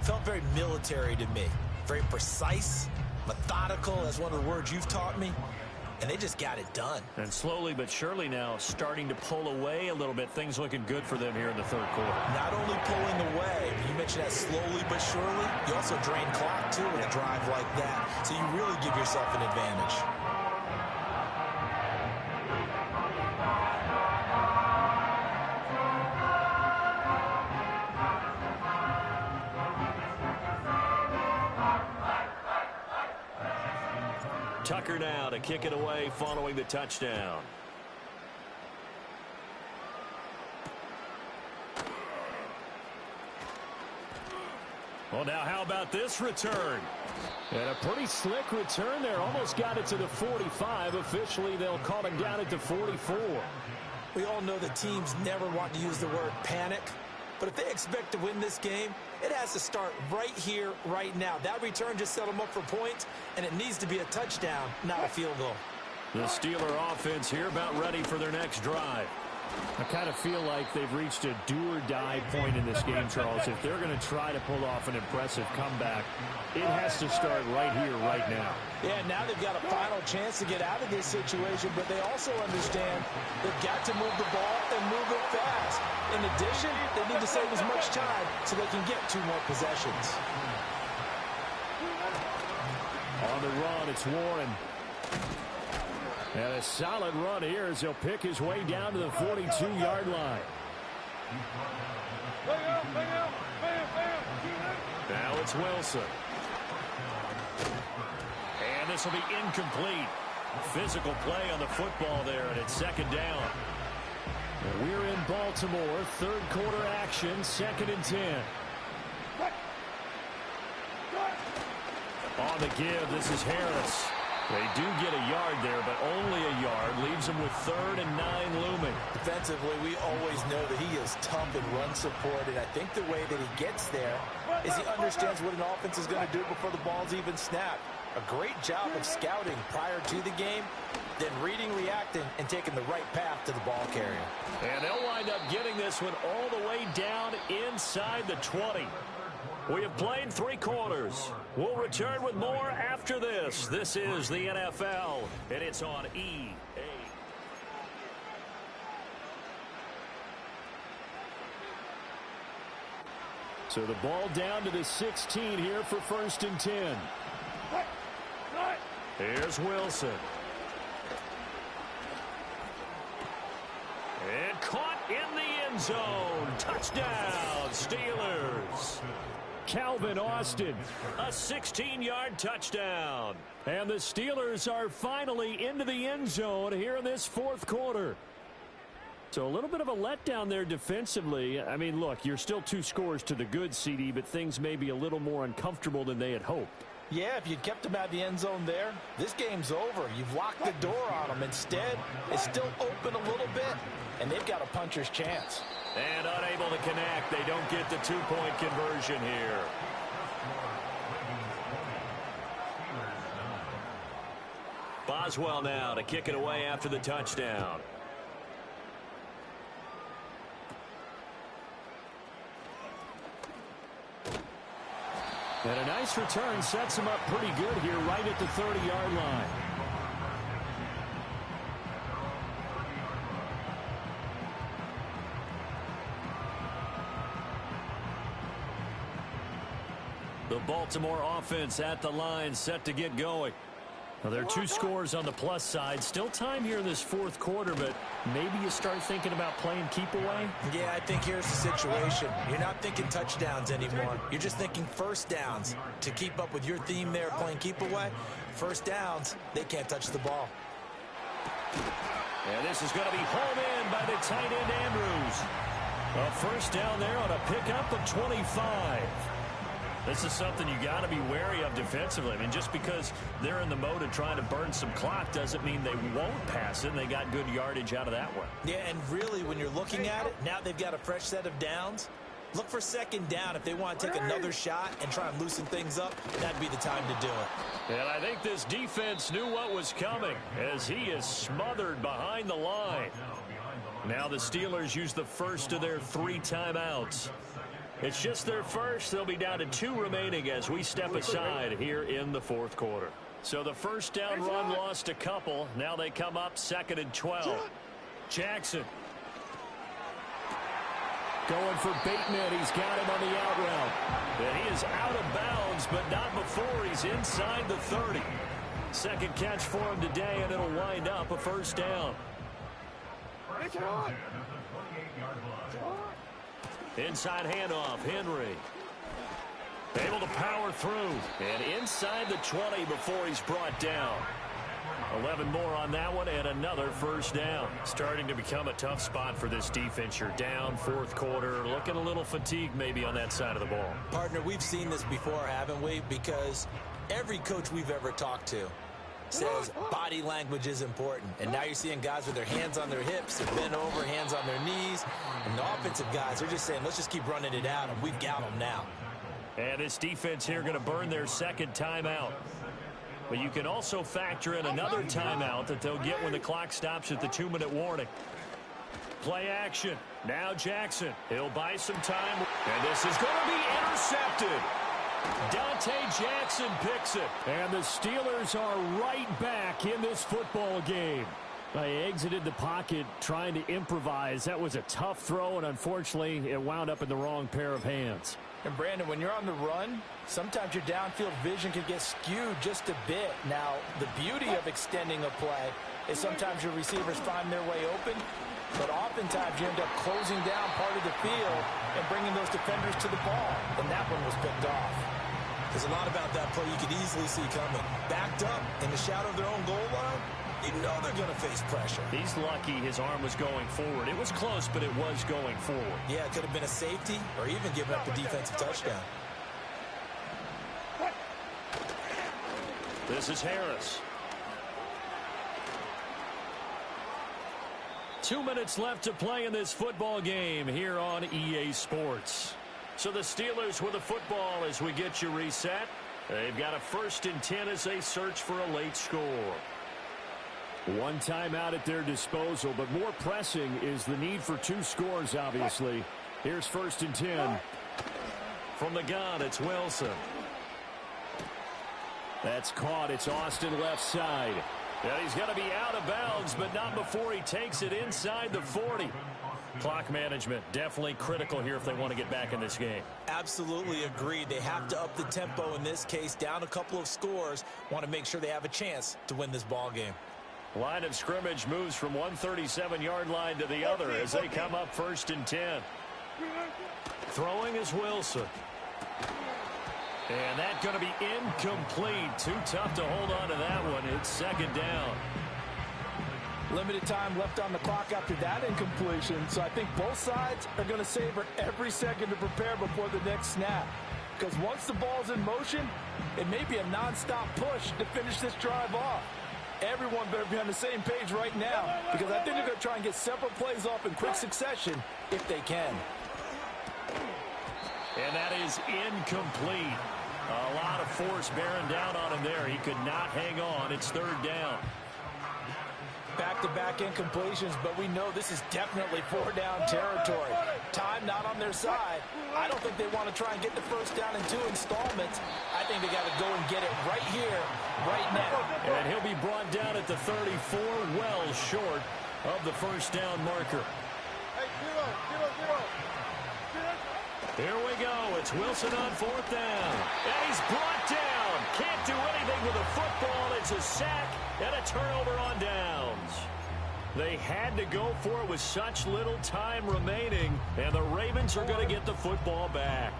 felt very military to me. Very precise, methodical, that's one of the words you've taught me. And they just got it done. And slowly but surely now starting to pull away a little bit. Things looking good for them here in the third quarter. Not only pulling away, you mentioned that slowly but surely, you also drain clock too with a drive like that. So you really give yourself an advantage. Tucker now to kick it away following the touchdown. Well, now how about this return? And a pretty slick return there. Almost got it to the 45. Officially, they'll call him down at the 44. We all know that teams never want to use the word panic. But if they expect to win this game, it has to start right here, right now. That return just set them up for points, and it needs to be a touchdown, not a field goal. The Steeler offense here about ready for their next drive. I kind of feel like they've reached a do-or-die point in this game, Charles. If they're going to try to pull off an impressive comeback, it has to start right here, right now. Yeah, now they've got a final chance to get out of this situation, but they also understand they've got to move the ball and move it fast. In addition, they need to save as much time so they can get 2 more possessions. On the run, it's Warren. And a solid run here as he'll pick his way down to the 42-yard line. Now it's Wilson. And this will be incomplete. Physical play on the football there, and it's second down. We're in Baltimore, third quarter action, 2nd and 10. On the give, this is Harris. They do get a yard there, but only a yard. Leaves them with 3rd and 9 looming. Defensively, we always know that he is tough in run support, and I think the way that he gets there is he understands what an offense is going to do before the ball's even snapped. A great job of scouting prior to the game, then reading, reacting, and taking the right path to the ball carrier. And they'll wind up getting this one all the way down inside the 20. We have played 3 quarters. We'll return with more after this. This is the NFL, and it's on EA. So the ball down to the 16 here for 1st and 10. Here's Wilson. zone. Touchdown, Steelers. Calvin Austin. A 16-yard touchdown. And the Steelers are finally into the end zone here in this fourth quarter. So a little bit of a letdown there defensively. I mean, look, you're still 2 scores to the good, CD, but things may be a little more uncomfortable than they had hoped. Yeah, if you'd kept them out of the end zone there, this game's over. You've locked the door on them. Instead, it's still open a little bit, and they've got a puncher's chance. And unable to connect. They don't get the 2-point conversion here. Boswell now to kick it away after the touchdown. And a nice return sets him up pretty good here right at the 30-yard line. The Baltimore offense at the line, set to get going. Well, there are 2 scores on the plus side. Still time here in this fourth quarter, but maybe you start thinking about playing keep away? Yeah, I think here's the situation. You're not thinking touchdowns anymore. You're just thinking first downs. To keep up with your theme there, playing keep away, first downs, they can't touch the ball. And this is going to be home in by the tight end Andrews. A first down there on a pickup of 25. This is something you got to be wary of defensively. I mean, just because they're in the mode of trying to burn some clock doesn't mean they won't pass it, and they got good yardage out of that one. Yeah, and really, when you're looking at it, now they've got a fresh set of downs. Look for second down if they want to take another shot and try and loosen things up. That'd be the time to do it. And I think this defense knew what was coming as he is smothered behind the line. Now the Steelers use the first of their 3 timeouts. It's just their first. They'll be down to 2 remaining as we step aside here in the fourth quarter. So the first down run lost a couple. Now they come up 2nd and 12. Jackson. Going for Bateman. He's got him on the out route. And he is out of bounds, but not before he's inside the 30. Second catch for him today, and it'll wind up a first down. Inside handoff, Henry. Able to power through. And inside the 20 before he's brought down. 11 more on that one, and another first down. Starting to become a tough spot for this defense. You're down, fourth quarter, looking a little fatigued maybe on that side of the ball. Partner, we've seen this before, haven't we? Because every coach we've ever talked to says body language is important. And now you're seeing guys with their hands on their hips, they're bent over, hands on their knees. And the offensive guys are just saying, let's just keep running it out, and we've got them now. And this defense here going to burn their second timeout. But you can also factor in another timeout that they'll get when the clock stops at the 2-minute warning. Play action. Now Jackson. He'll buy some time. And this is going to be intercepted. Dante Jackson picks it. And the Steelers are right back in this football game. They exited the pocket trying to improvise. That was a tough throw, and unfortunately, it wound up in the wrong pair of hands. And Brandon, when you're on the run, sometimes your downfield vision can get skewed just a bit. Now, the beauty of extending a play is sometimes your receivers find their way open, but oftentimes you end up closing down part of the field and bringing those defenders to the ball. And that one was picked off. There's a lot about that play you could easily see coming. Backed up in the shadow of their own goal line, you know they're going to face pressure. He's lucky his arm was going forward. It was close, but it was going forward. Yeah, it could have been a safety or even giving up a defensive touchdown. This is Harris. 2 minutes left to play in this football game here on EA Sports. So the Steelers with the football as we get you reset. They've got a 1st and 10 as they search for a late score. One timeout at their disposal, but more pressing is the need for 2 scores, obviously. Here's 1st and 10. From the gun, it's Wilson. That's caught. It's Austin left side. And he's going to be out of bounds, but not before he takes it inside the 40. Clock management definitely critical here if they want to get back in this game. Absolutely agreed. They have to up the tempo in this case, down a couple of scores. Want to make sure they have a chance to win this ball game. Line of scrimmage moves from 137-yard line to the other as they come up 1st and 10. Throwing is Wilson. And that's going to be incomplete. Too tough to hold on to that one. It's 2nd down. Limited time left on the clock after that incompletion, so I think both sides are going to savor every second to prepare before the next snap. Because once the ball's in motion, it may be a nonstop push to finish this drive off. Everyone better be on the same page right now, because I think they're going to try and get several plays off in quick succession if they can. And that is incomplete. A lot of force bearing down on him there. He could not hang on. It's 3rd down. Back-to-back incompletions, but we know this is definitely 4-down territory. Time not on their side. I don't think they want to try and get the first down in 2 installments. I think they got to go and get it right here, right now. And he'll be brought down at the 34, well short of the first down marker. Here we go. It's Wilson on 4th down. And he's brought down. Can't do anything with a football. It's a sack and a turnover on downs. They had to go for it with such little time remaining, and the Ravens are going to get the football back.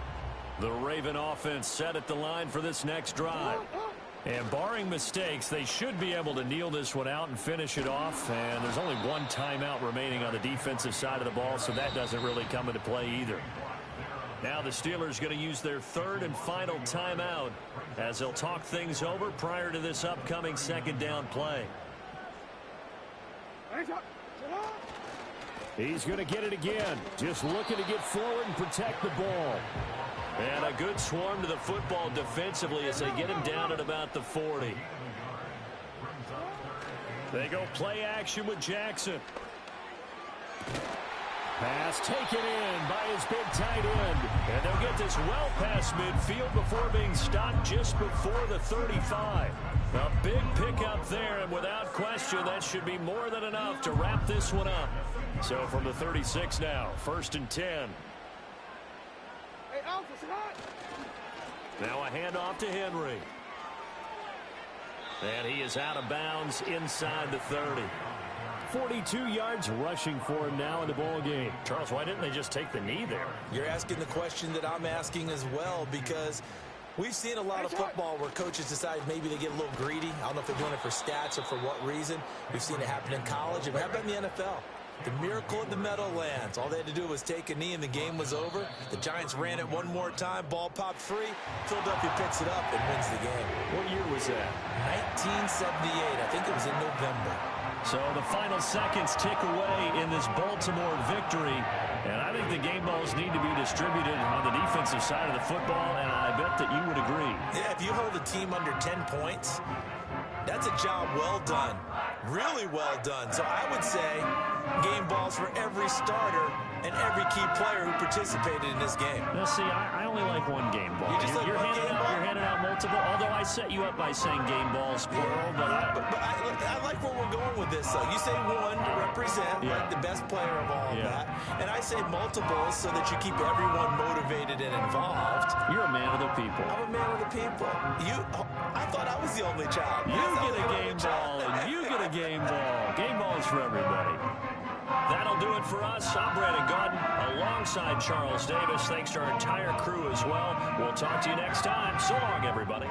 The Raven offense set at the line for this next drive. And barring mistakes, they should be able to kneel this one out and finish it off. And there's only one timeout remaining on the defensive side of the ball, so that doesn't really come into play either. Now the Steelers going to use their 3rd and final timeout as they'll talk things over prior to this upcoming 2nd down play. He's going to get it again. Just looking to get forward and protect the ball. And a good swarm to the football defensively as they get him down at about the 40. They go play action with Jackson. Pass taken in by his big tight end. And they'll get this well past midfield before being stopped just before the 35. A big pickup there, and without question, that should be more than enough to wrap this one up. So from the 36 now, 1st and 10. Now a handoff to Henry. And he is out of bounds inside the 30. 42 yards rushing for him now in the ball game. Charles, why didn't they just take the knee there? You're asking the question that I'm asking as well, because we've seen a lot of football where coaches decide maybe they get a little greedy. I don't know if they're doing it for stats or for what reason. We've seen it happen in college. It happened in the NFL. The miracle of the Meadowlands. All they had to do was take a knee and the game was over. The Giants ran it one more time. Ball popped free. Philadelphia picks it up and wins the game. What year was that? 1978. I think it was in November. So the final seconds tick away in this Baltimore victory. And I think the game balls need to be distributed on the defensive side of the football, and I bet that you would agree. Yeah, if you hold a team under 10 points, that's a job well done. Really well done. So I would say game balls for every starter and every key player who participated in this game. Now, see, I only like one game ball. You're handing out multiple, although I set you up by saying game balls, plural. But I like where we're going with this, though. You say one to represent like the best player of all of that. And I say multiples so that you keep everyone motivated and involved. You're a man of the people. I'm a man of the people. I thought I was the only child. You get a game ball, and you get a game ball. Game balls for everybody. That'll do it for us. I'm Brandon Gaudin alongside Charles Davis. Thanks to our entire crew as well. We'll talk to you next time. So long, everybody.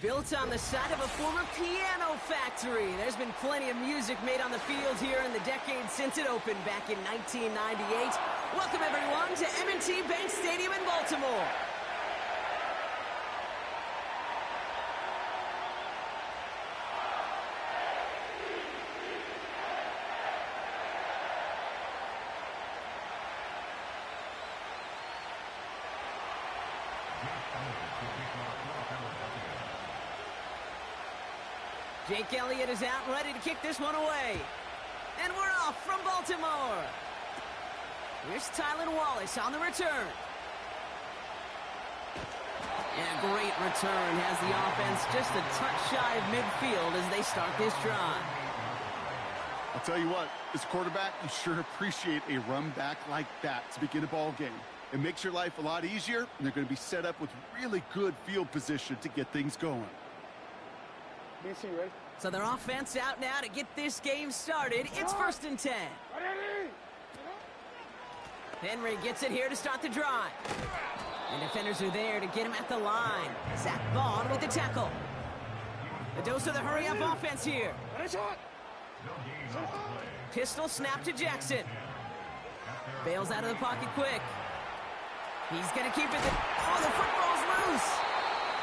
Built on the side of a former piano factory. There's been plenty of music made on the field here in the decade since it opened back in 1998. Welcome, everyone, to M&T Bank Stadium in Baltimore. Jake Elliott is out and ready to kick this one away. And we're off from Baltimore. Here's Tylan Wallace on the return. And a great return has the offense just a touch shy of midfield as they start this drive. I'll tell you what, as a quarterback, you sure appreciate a run back like that to begin a ball game. It makes your life a lot easier, and they're going to be set up with really good field position to get things going. So their offense out now to get this game started. It's 1st and 10. Henry gets it here to start the drive. And defenders are there to get him at the line. Zach Vaughn with the tackle. A dose of the hurry-up offense here. Pistol snap to Jackson. Bails out of the pocket quick. He's going to keep it. Oh, the football's loose.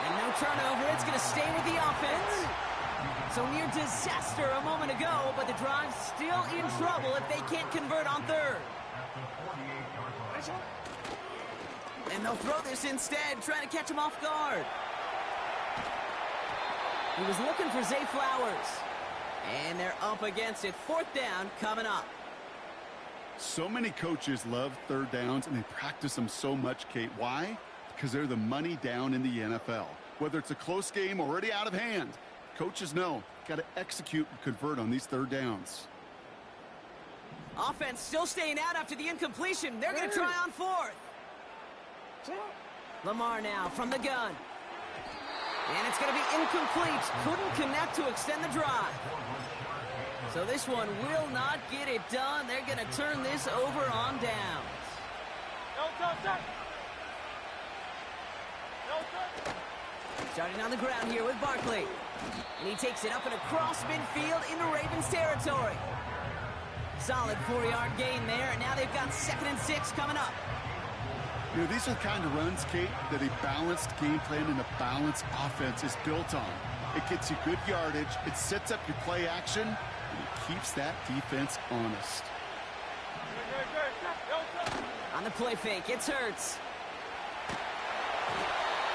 And no turnover. It's going to stay with the offense. So near disaster a moment ago, but the drive's still in trouble if they can't convert on third. And they'll throw this instead, trying to catch him off guard. He was looking for Zay Flowers. And they're up against it. 4th down coming up. So many coaches love third downs, and they practice them so much, Kate. Why? Because they're the money down in the NFL. Whether it's a close game already out of hand, coaches know, got to execute and convert on these third downs. Offense still staying out after the incompletion. They're going to try on 4th. Lamar now from the gun. And it's going to be incomplete. Couldn't connect to extend the drive. So this one will not get it done. They're going to turn this over on downs. Starting on the ground here with Barkley. And he takes it up and across midfield into Ravens territory. Solid 4-yard gain there, and now they've got 2nd and 6 coming up. You know, these are the kind of runs, Kate, that a balanced game plan and a balanced offense is built on. It gets you good yardage, it sets up your play action, and it keeps that defense honest. On the play fake, it's Hurts.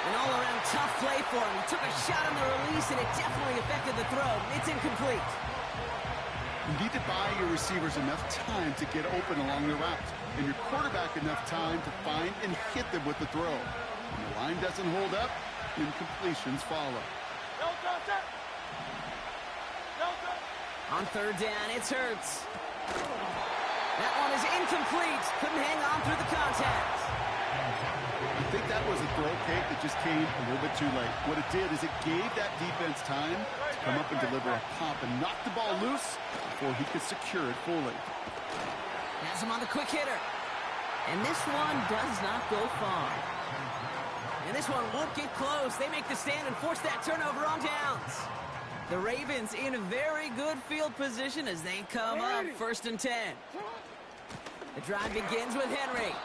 An all-around tough play for him. He took a shot on the release, and it definitely affected the throw. It's incomplete. You need to buy your receivers enough time to get open along the route, and your quarterback enough time to find and hit them with the throw. When the line doesn't hold up, incompletions follow. On 3rd down, it's Hurts. That one is incomplete. Couldn't hang on through the contact. I think that was a throw, Kate, that just came a little bit too late. What it did is it gave that defense time to come up and deliver a pop and knock the ball loose before he could secure it fully. Has him on the quick hitter. And this one does not go far. And this one won't get close. They make the stand and force that turnover on downs. The Ravens in a very good field position as they come up 1st and 10. The drive begins with Henry.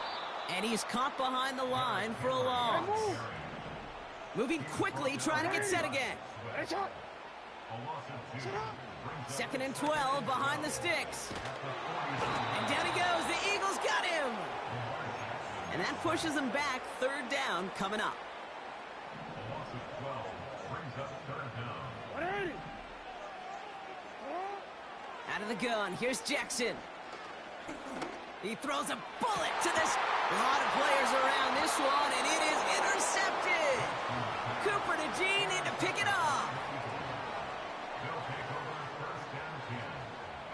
And he's caught behind the line for a loss. Moving quickly, trying to get set again. 2nd and 12 behind the sticks. And down he goes. The Eagles got him. And that pushes them back. 3rd down coming up. Out of the gun. Here's Jackson. He throws a bullet to this. A lot of players around this one, and it is intercepted. Cooper to Jean in to pick it off. They'll take over 1st and 10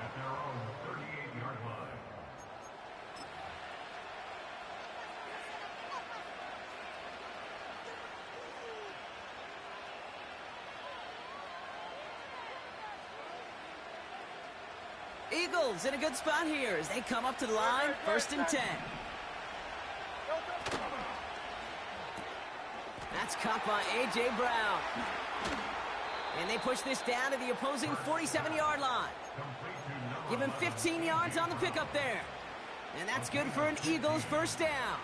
at their own 38-yard line. Eagles in a good spot here as they come up to the line. 1st and 10. That's caught by A.J. Brown. And they push this down to the opposing 47-yard line. Give him 15 yards on the pickup there. And that's good for an Eagles first down.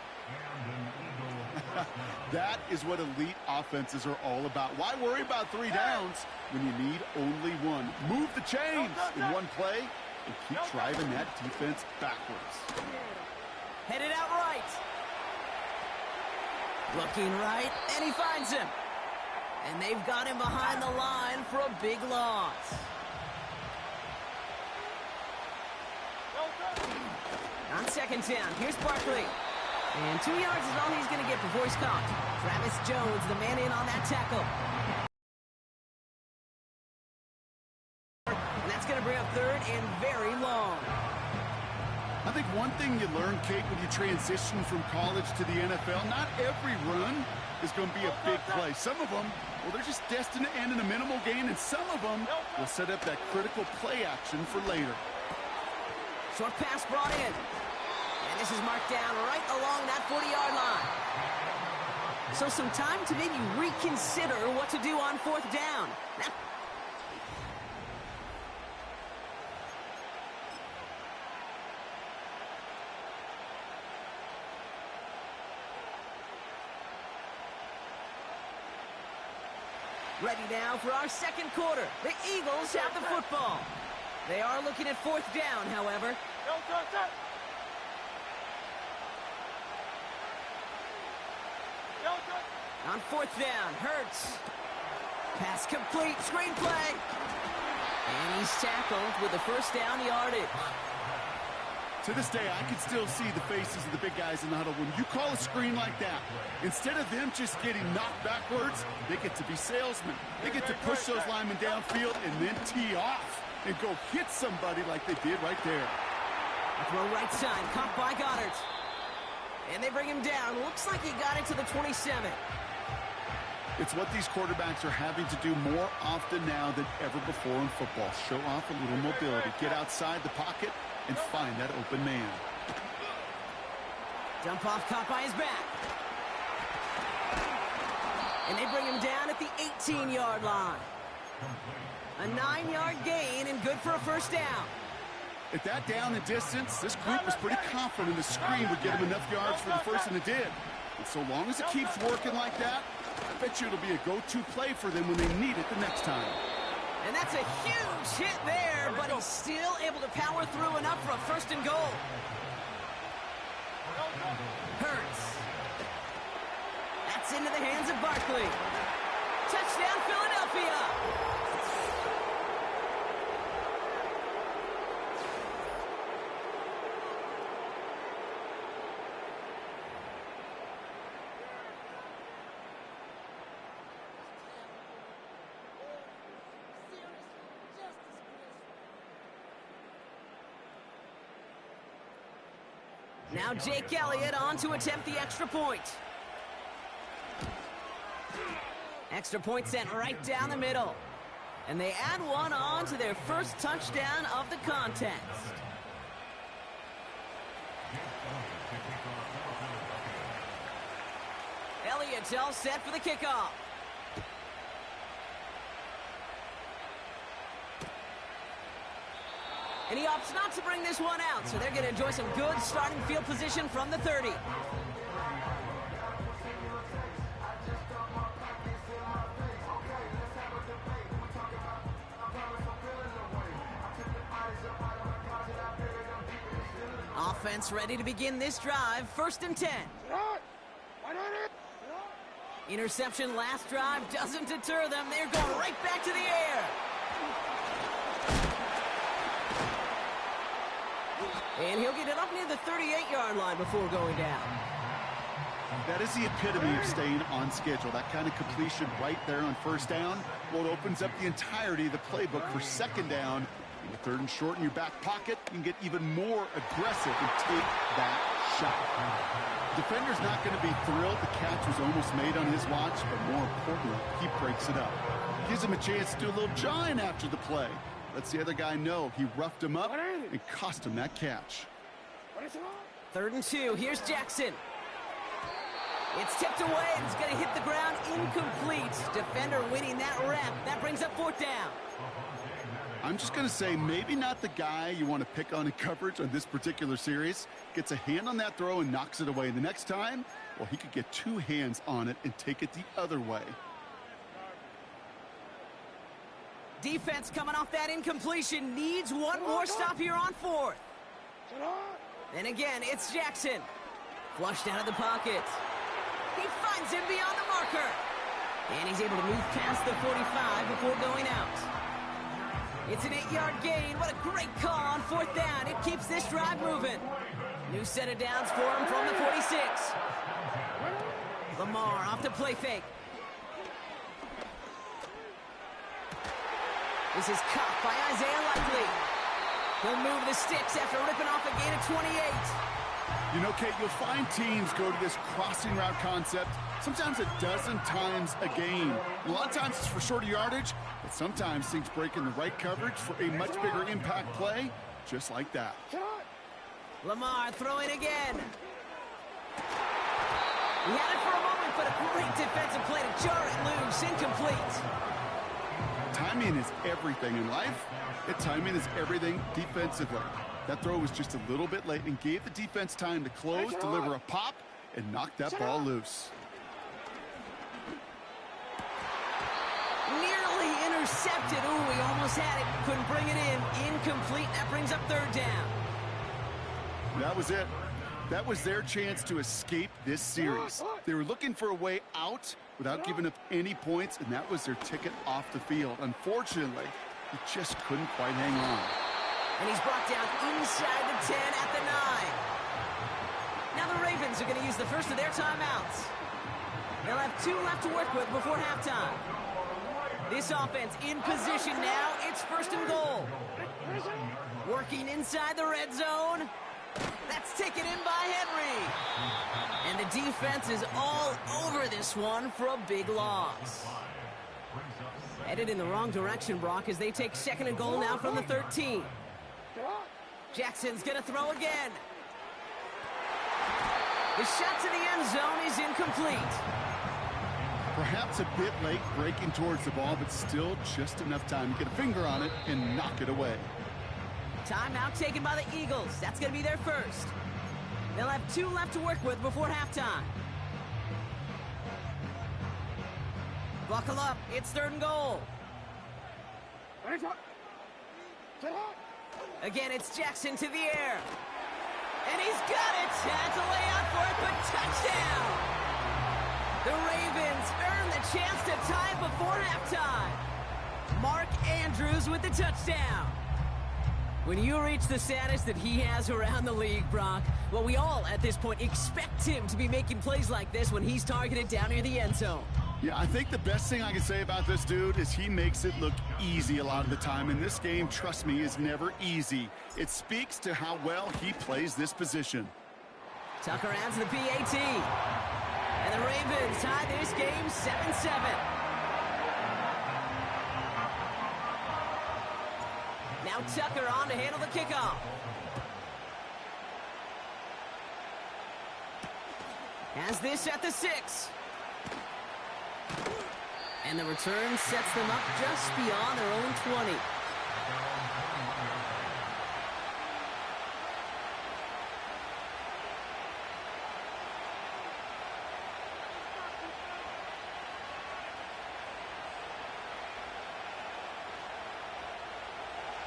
That is what elite offenses are all about. Why worry about 3 downs when you need only one? Move the chains in one play and keep driving that defense backwards. Headed out right. Looking right, and he finds him. And they've got him behind the line for a big loss. On second down, here's Barkley. And 2 yards is all he's going to get before he's caught. Travis Jones, the man in on that tackle. And that's going to bring up third and very long. I think one thing you learn, Kate, when you transition from college to the NFL, not every run is going to be a big play. Some of them, well, they're just destined to end in a minimal gain, and some of them will set up that critical play action for later. Short pass brought in. And this is marked down right along that 40-yard line. So some time to maybe reconsider what to do on fourth down. Ready now for our second quarter. The Eagles have the football. They are looking at fourth down, however. On fourth down, Hurts. Pass complete, screenplay. And he's tackled with the first down yardage. To this day, I can still see the faces of the big guys in the huddle. When you call a screen like that, instead of them just getting knocked backwards, they get to be salesmen. They get to push those linemen downfield and then tee off and go hit somebody like they did right there. Throw right side, caught by Goddard. And they bring him down. Looks like he got it to the 27. It's what these quarterbacks are having to do more often now than ever before in football. Show off a little mobility. Get outside the pocket and find that open man. Dump off, caught by his back. And they bring him down at the 18-yard line. A 9-yard gain and good for a first down. At that down and distance, this group was pretty confident the screen would get him enough yards for the first, and it did. And so long as it keeps working like that, I bet you it'll be a go-to play for them when they need it the next time. And that's a huge hit there, but he's still able to power through enough for a first and goal. Hurts. That's into the hands of Barkley. Touchdown, Philadelphia. Now Jake Elliott on to attempt the extra point. Extra point sent right down the middle. And they add one on to their first touchdown of the contest. Elliott's all set for the kickoff. And he opts not to bring this one out, so they're going to enjoy some good starting field position from the 30. Offense ready to begin this drive, 1st and 10. Interception last drive doesn't deter them. They're going right back to the air. And he'll get it up near the 38-yard line before going down. That is the epitome of staying on schedule. That kind of completion right there on first down. Well, it opens up the entirety of the playbook for second down. With 3rd and short in your back pocket, you can get even more aggressive and take that shot. The defender's not going to be thrilled. The catch was almost made on his watch, but more importantly, he breaks it up. Gives him a chance to do a little jawing after the play. Lets the other guy know he roughed him up and cost him that catch. 3rd and 2. Here's Jackson. It's tipped away, and it's going to hit the ground incomplete. Defender winning that rep. That brings up 4th down. I'm just going to say maybe not the guy you want to pick on in coverage on this particular series. Gets a hand on that throw and knocks it away. The next time, well, he could get 2 hands on it and take it the other way. Defense coming off that incompletion needs one more stop here on 4th. And again, it's Jackson. Flushed out of the pocket. He finds him beyond the marker. And he's able to move past the 45 before going out. It's an 8-yard gain. What a great call on 4th down. It keeps this drive moving. New set of downs for him from the 46. Lamar off the play fake. This is caught by Isaiah Likely. He'll move the sticks after ripping off a gain of 28. You know, Kate, you'll find teams go to this crossing route concept sometimes a dozen times a game. A lot of times it's for shorter yardage, but sometimes things break in the right coverage for a much bigger impact play, just like that. Lamar throwing again. He had it for a moment, but a great defensive play to jar it loose, incomplete. Timing is everything in life, and timing is everything defensively. That throw was just a little bit late and gave the defense time to close, deliver a pop, and knock that ball loose. Nearly intercepted. Ooh, he almost had it. Couldn't bring it in. Incomplete. That brings up 3rd down. That was it. That was their chance to escape this series. They were looking for a way out without giving up any points, and that was their ticket off the field. Unfortunately, he just couldn't quite hang on. And he's brought down inside the 10 at the 9. Now the Ravens are going to use the first of their timeouts. They'll have 2 left to work with before halftime. This offense in position now. It's 1st and goal. Working inside the red zone. That's taken in by Henry. And the defense is all over this one for a big loss. Headed in the wrong direction, Brock, as they take 2nd and goal now from the 13. Jackson's going to throw again. The shot to the end zone is incomplete. Perhaps a bit late breaking towards the ball, but still just enough time to get a finger on it and knock it away. Timeout taken by the Eagles. That's going to be their first. They'll have 2 left to work with before halftime. Buckle up. It's 3rd and goal. Again, it's Jackson to the air. And he's got it. Had to lay out for it, but touchdown. The Ravens earn the chance to tie it before halftime. Mark Andrews with the touchdown. When you reach the status that he has around the league, Brock, well, we all at this point expect him to be making plays like this when he's targeted down near the end zone. Yeah, I think the best thing I can say about this dude is he makes it look easy a lot of the time. And this game, trust me, is never easy. It speaks to how well he plays this position. Tucker adds the PAT. And the Ravens tie this game 7-7. Now Tucker on to handle the kickoff. Has this at the 6. And the return sets them up just beyond their own 20.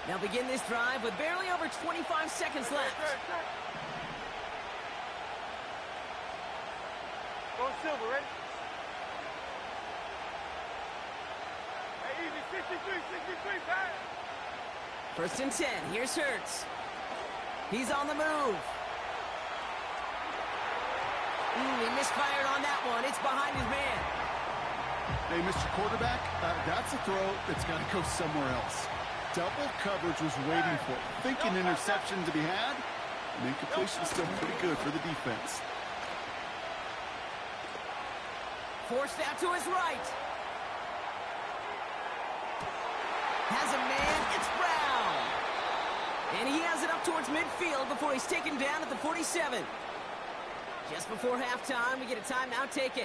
They'll begin this drive with barely over 25 seconds left. Go Silver, ready? Hey, easy, 63, pass. 1st and 10. Here's Hurts. He's on the move. He misfired on that one. It's behind his man. Hey, Mr. Quarterback, that's a throw that's got to go somewhere else. Double coverage was waiting for it. Thinking interception to be had. And incompletion is still pretty good for the defense. Forced out to his right. Has a man. It's Brown. And he has it up towards midfield before he's taken down at the 47. Just before halftime, we get a timeout taken.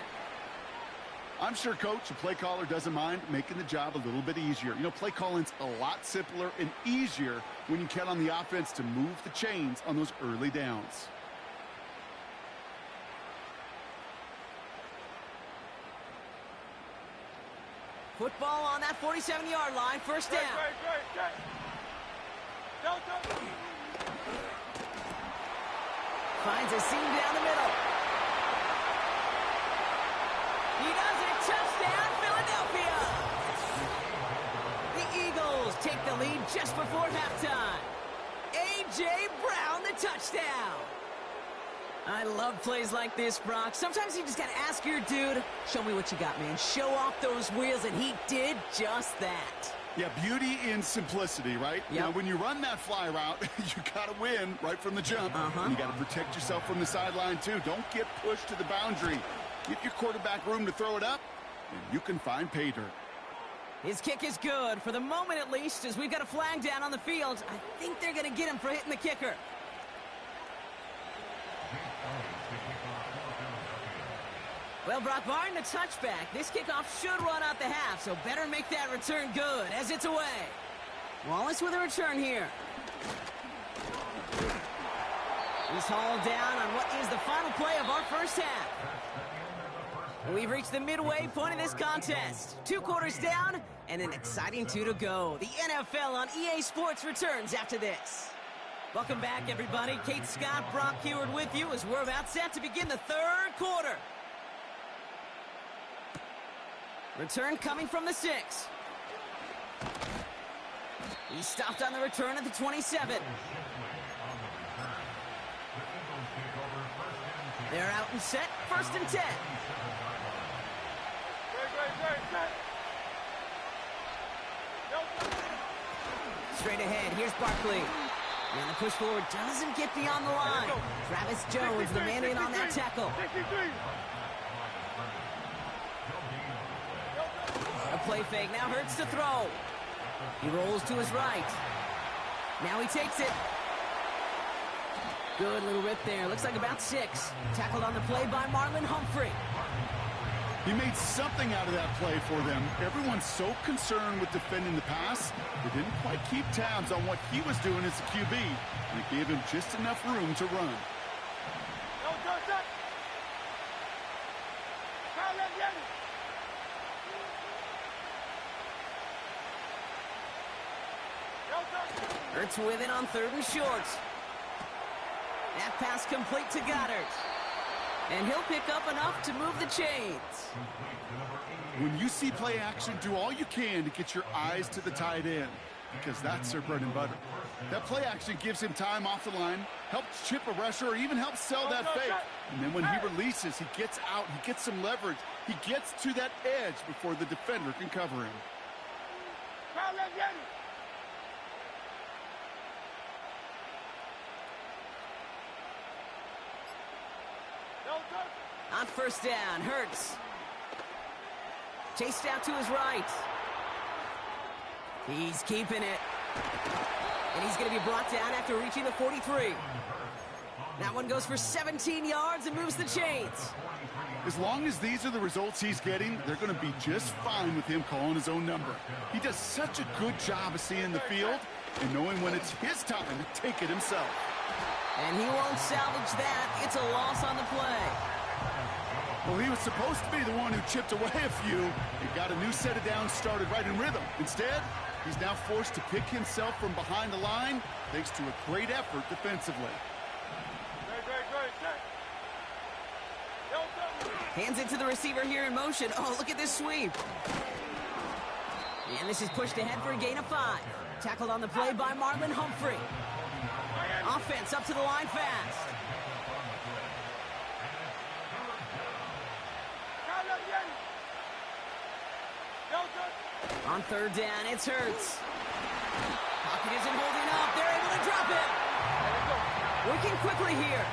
I'm sure coach and play caller doesn't mind making the job a little bit easier. You know, play calling's a lot simpler and easier when you count on the offense to move the chains on those early downs. Football on that 47-yard line, first down. Finds a seam down the middle. He does it. Touchdown, Philadelphia. The Eagles take the lead just before halftime. A.J. Brown, the touchdown. I love plays like this, Brock. Sometimes you just got to ask your dude, show me what you got, man. Show off those wheels, and he did just that. Yeah, beauty in simplicity, right? Yep. Now, when you run that fly route, you got to win right from the jump. And you got to protect yourself from the sideline, too. Don't get pushed to the boundary. Give your quarterback room to throw it up, and you can find pay dirt. His kick is good, for the moment at least, as we've got a flag down on the field. I think they're going to get him for hitting the kicker. Well, Brock, barring the touchback, this kickoff should run out the half, so better make that return good as it's away. Wallace with a return here. He's hauled down on what is the final play of our first half. We've reached the midway point of this contest. 2 quarters down and an exciting 2 to go. The NFL on EA Sports returns after this. Welcome back, everybody. Kate Scott, Brock Heward with you as we're about set to begin the 3rd quarter. Return coming from the 6. He stopped on the return at the 27. They're out and set, 1st and 10. Straight ahead, here's Barkley. And the push forward doesn't get beyond the line. Travis Jones, the man in on that tackle. A play fake, now Hurts to throw. He rolls to his right. Now he takes it. Good little rip there, looks like about 6. Tackled on the play by Marlon Humphrey. He made something out of that play for them. Everyone's so concerned with defending the pass, they didn't quite keep tabs on what he was doing as a QB. And it gave him just enough room to run. Hurts with it on 3rd and short. That pass complete to Goddard. And he'll pick up enough to move the chains. When you see play action, do all you can to get your eyes to the tight end, because that's their bread and butter. That play action gives him time off the line, helps chip a rusher, or even helps sell that fake. And then when he releases, he gets out, he gets some leverage. He gets to that edge before the defender can cover him. On 1st down, Hurts. Chased out to his right. He's keeping it. And he's going to be brought down after reaching the 43. That one goes for 17 yards and moves the chains. As long as these are the results he's getting, they're going to be just fine with him calling his own number. He does such a good job of seeing the field and knowing when it's his time to take it himself. And he won't salvage that. It's a loss on the play. Well, he was supposed to be the one who chipped away a few and got a new set of downs started right in rhythm. Instead, he's now forced to pick himself from behind the line thanks to a great effort defensively. Hands it to the receiver here in motion. Oh, look at this sweep. And this is pushed ahead for a gain of 5. Tackled on the play by Marlon Humphrey. Offense up to the line fast. On 3rd down, it's Hurts. Pocket isn't holding up. They're able to drop it. Working quickly here.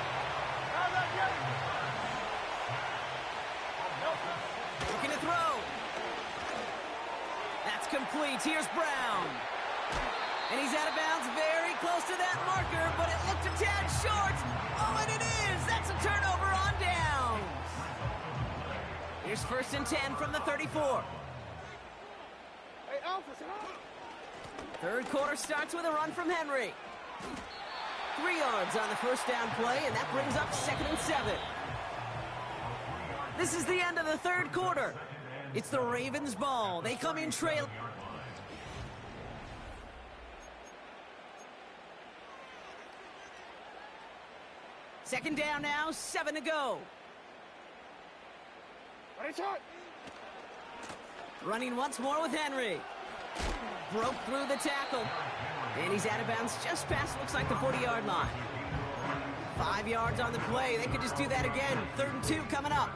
Looking to throw. That's complete. Here's Brown. And he's out of bounds very close to that marker, but it looked a tad short. Oh, and it is. That's a turnover on first and 10 from the 34. Hey, Alpha, sit up. Third quarter starts with a run from Henry. 3 yards on the first down play, and that brings up 2nd and 7. This is the end of the third quarter. It's the Ravens' ball. They come in trail. Second down now, 7 to go. Ready, shot. Running once more with Henry. Broke through the tackle. And he's out of bounds just past, looks like, the 40-yard line. 5 yards on the play. They could just do that again. 3rd and 2 coming up.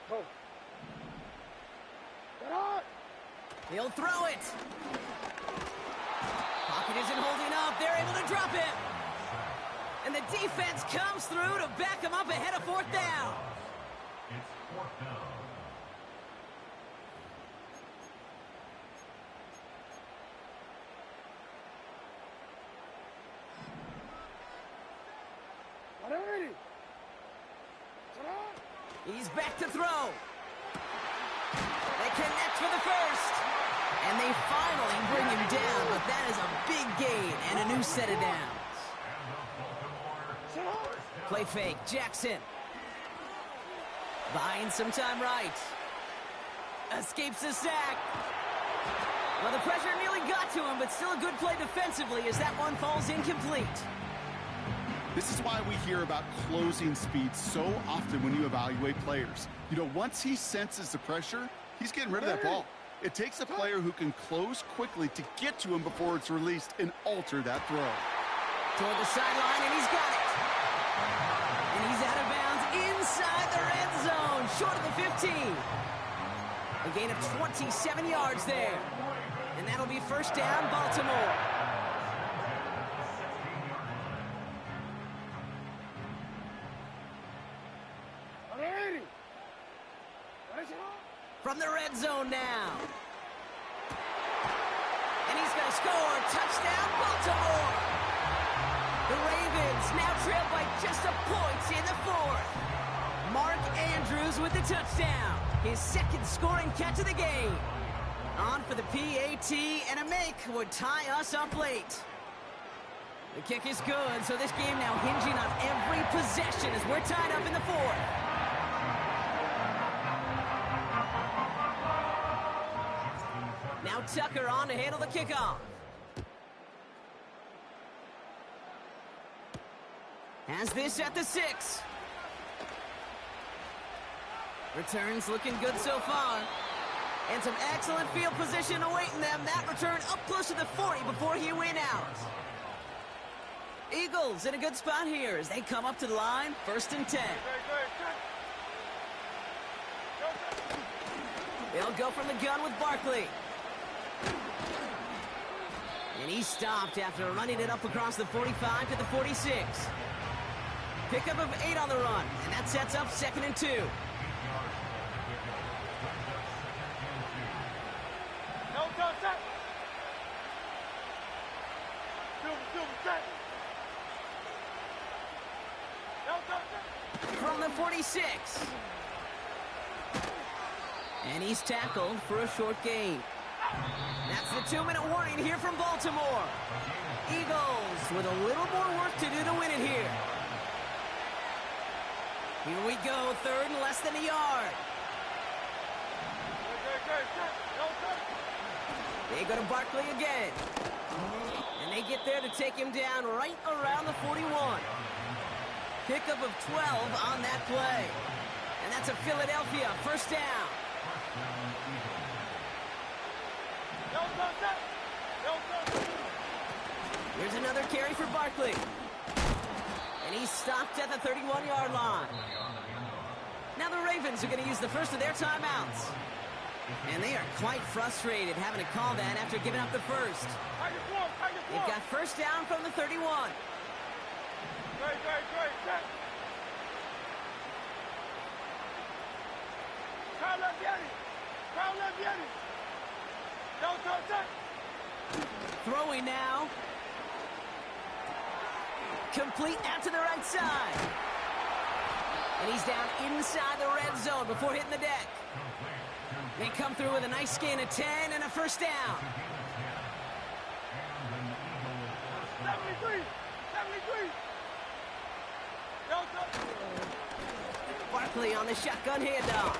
Go. Get on. He'll throw it. Pocket isn't holding up. They're able to drop him. And the defense comes through to back him up ahead of 4th down. It's 4th down. Ready. Sit up. He's back to throw. They connect for the first. And they finally bring him down, but that is a big gain and a new set of downs. Sit up. Play fake, Jackson. Buying some time right. Escapes the sack. Well, the pressure nearly got to him, but still a good play defensively as that one falls incomplete. This is why we hear about closing speed so often when you evaluate players. You know, once he senses the pressure, he's getting rid of that ball. It takes a player who can close quickly to get to him before it's released and alter that throw. Toward the sideline, and he's got it. And he's out of bounds inside the red zone, short of the 15. A gain of 27 yards there. And that'll be first down, Baltimore. Ready. Ready, sit up. From the red zone now. And he's going to score. Touchdown, Baltimore. The Ravens now trail by just a point in the 4th. Mark Andrews with the touchdown. His 2nd scoring catch of the game. On for the PAT, and a make would tie us up late. The kick is good, so this game now hinging on every possession as we're tied up in the 4th. Now Tucker on to handle the kickoff. Has this at the 6. Returns looking good so far. And some excellent field position awaiting them. That return up close to the 40 before he went out. Eagles in a good spot here as they come up to the line. 1st and 10. They'll go from the gun with Barkley. And he stopped after running it up across the 45 to the 46. Pickup of 8 on the run, and that sets up 2nd and 2. No contact. Silver, set. No contact. From the 46. And he's tackled for a short gain. That's the 2-minute warning here from Baltimore. Eagles with a little more work to do to win it here. Here we go, 3rd and less than a yard. They go to Barkley again. And they get there to take him down right around the 41. Pickup of 12 on that play. And that's a Philadelphia 1st down. Here's another carry for Barkley. And he's stopped at the 31-yard line. Now the Ravens are going to use the first of their timeouts. And they are quite frustrated having to call that after giving up the first. They've got first down from the 31. Great. Crown left Yeti. No contact. Throwing now. Complete out to the right side. And he's down inside the red zone before hitting the deck. They come through with a nice gain of 10 and a first down. 73! 73! Barkley on the shotgun handoff.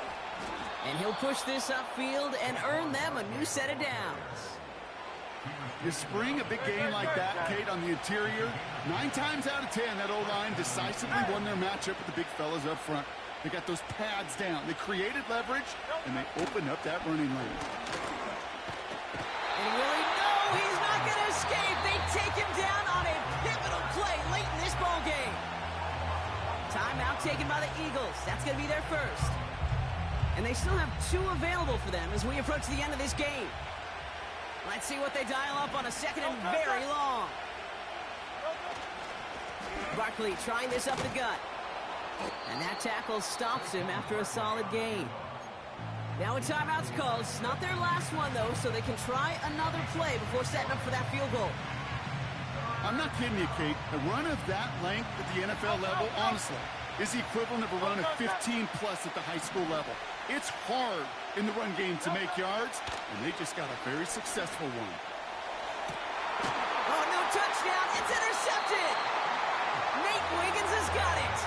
And he'll push this upfield and earn them a new set of downs. You spring a big game like that, Kate, on the interior, 9 times out of 10, that O-line decisively won their matchup with the big fellas up front. They got those pads down. They created leverage, and they opened up that running lane. And Willie, no, he's not going to escape. They take him down on a pivotal play late in this ball game. Timeout taken by the Eagles. That's going to be their first. And they still have 2 available for them as we approach the end of this game. Let's see what they dial up on a second and very long. Barkley trying this up the gut. And that tackle stops him after a solid gain. Now a timeout's called. It's not their last one, though, so they can try another play before setting up for that field goal. I'm not kidding you, Kate. A run of that length at the NFL level, honestly, is the equivalent of a run of 15-plus at the high school level. It's hard in the run game to make yards, and they just got a very successful one. Oh, no touchdown. It's intercepted. Nate Wiggins has got it.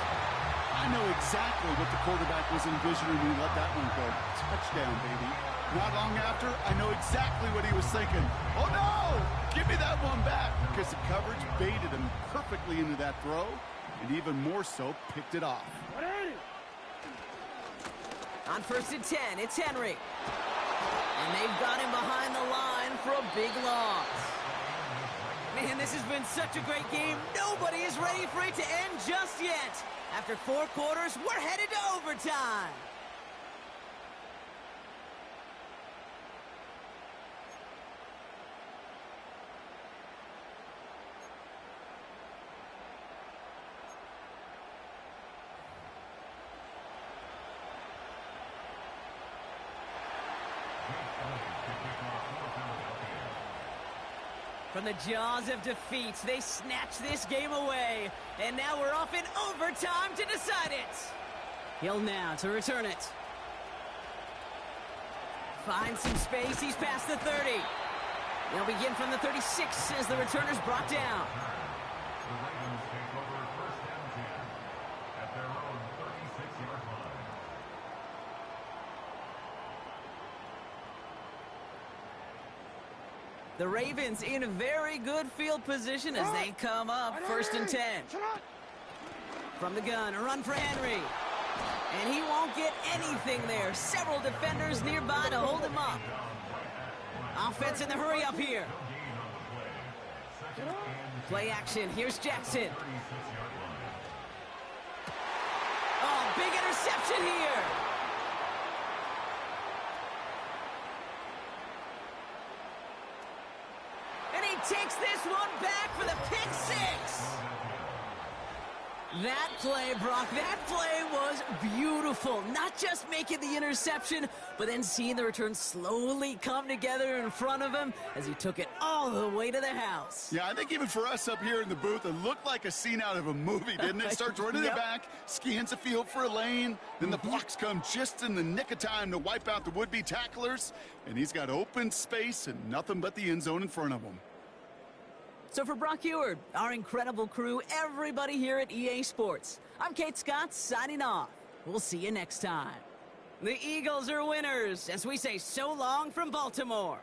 I know exactly what the quarterback was envisioning when he let that one go. Touchdown, baby. Not long after, I know exactly what he was thinking. Oh, no! Give me that one back, because the coverage baited him perfectly into that throw, and even more so, picked it off. On 1st and 10, it's Henry. And they've got him behind the line for a big loss. Man, this has been such a great game. Nobody is ready for it to end just yet. After 4 quarters, we're headed to overtime. From the jaws of defeat, they snatch this game away. And now we're off in overtime to decide it. Hill now to return it. Finds some space. He's past the 30. They'll begin from the 36 as the returner's brought down. The Ravens take over first and 10 at their own 36-yard line. The Ravens in very good field position as they come up 1st and 10. From the gun, a run for Henry. And he won't get anything there. Several defenders nearby to hold him up. Offense in the hurry up here. Play action. Here's Jackson. Oh, big interception here. And he takes this one back for the pick 6. That play, Brock, that play was beautiful. Not just making the interception, but then seeing the return slowly come together in front of him as he took it all the way to the house. Yeah, I think even for us up here in the booth, it looked like a scene out of a movie, didn't it? Starts running it back, scans the field for a lane, then the blocks come just in the nick of time to wipe out the would-be tacklers, and he's got open space and nothing but the end zone in front of him. So for Brock Eward, our incredible crew, everybody here at EA Sports, I'm Kate Scott signing off. We'll see you next time. The Eagles are winners as we say so long from Baltimore.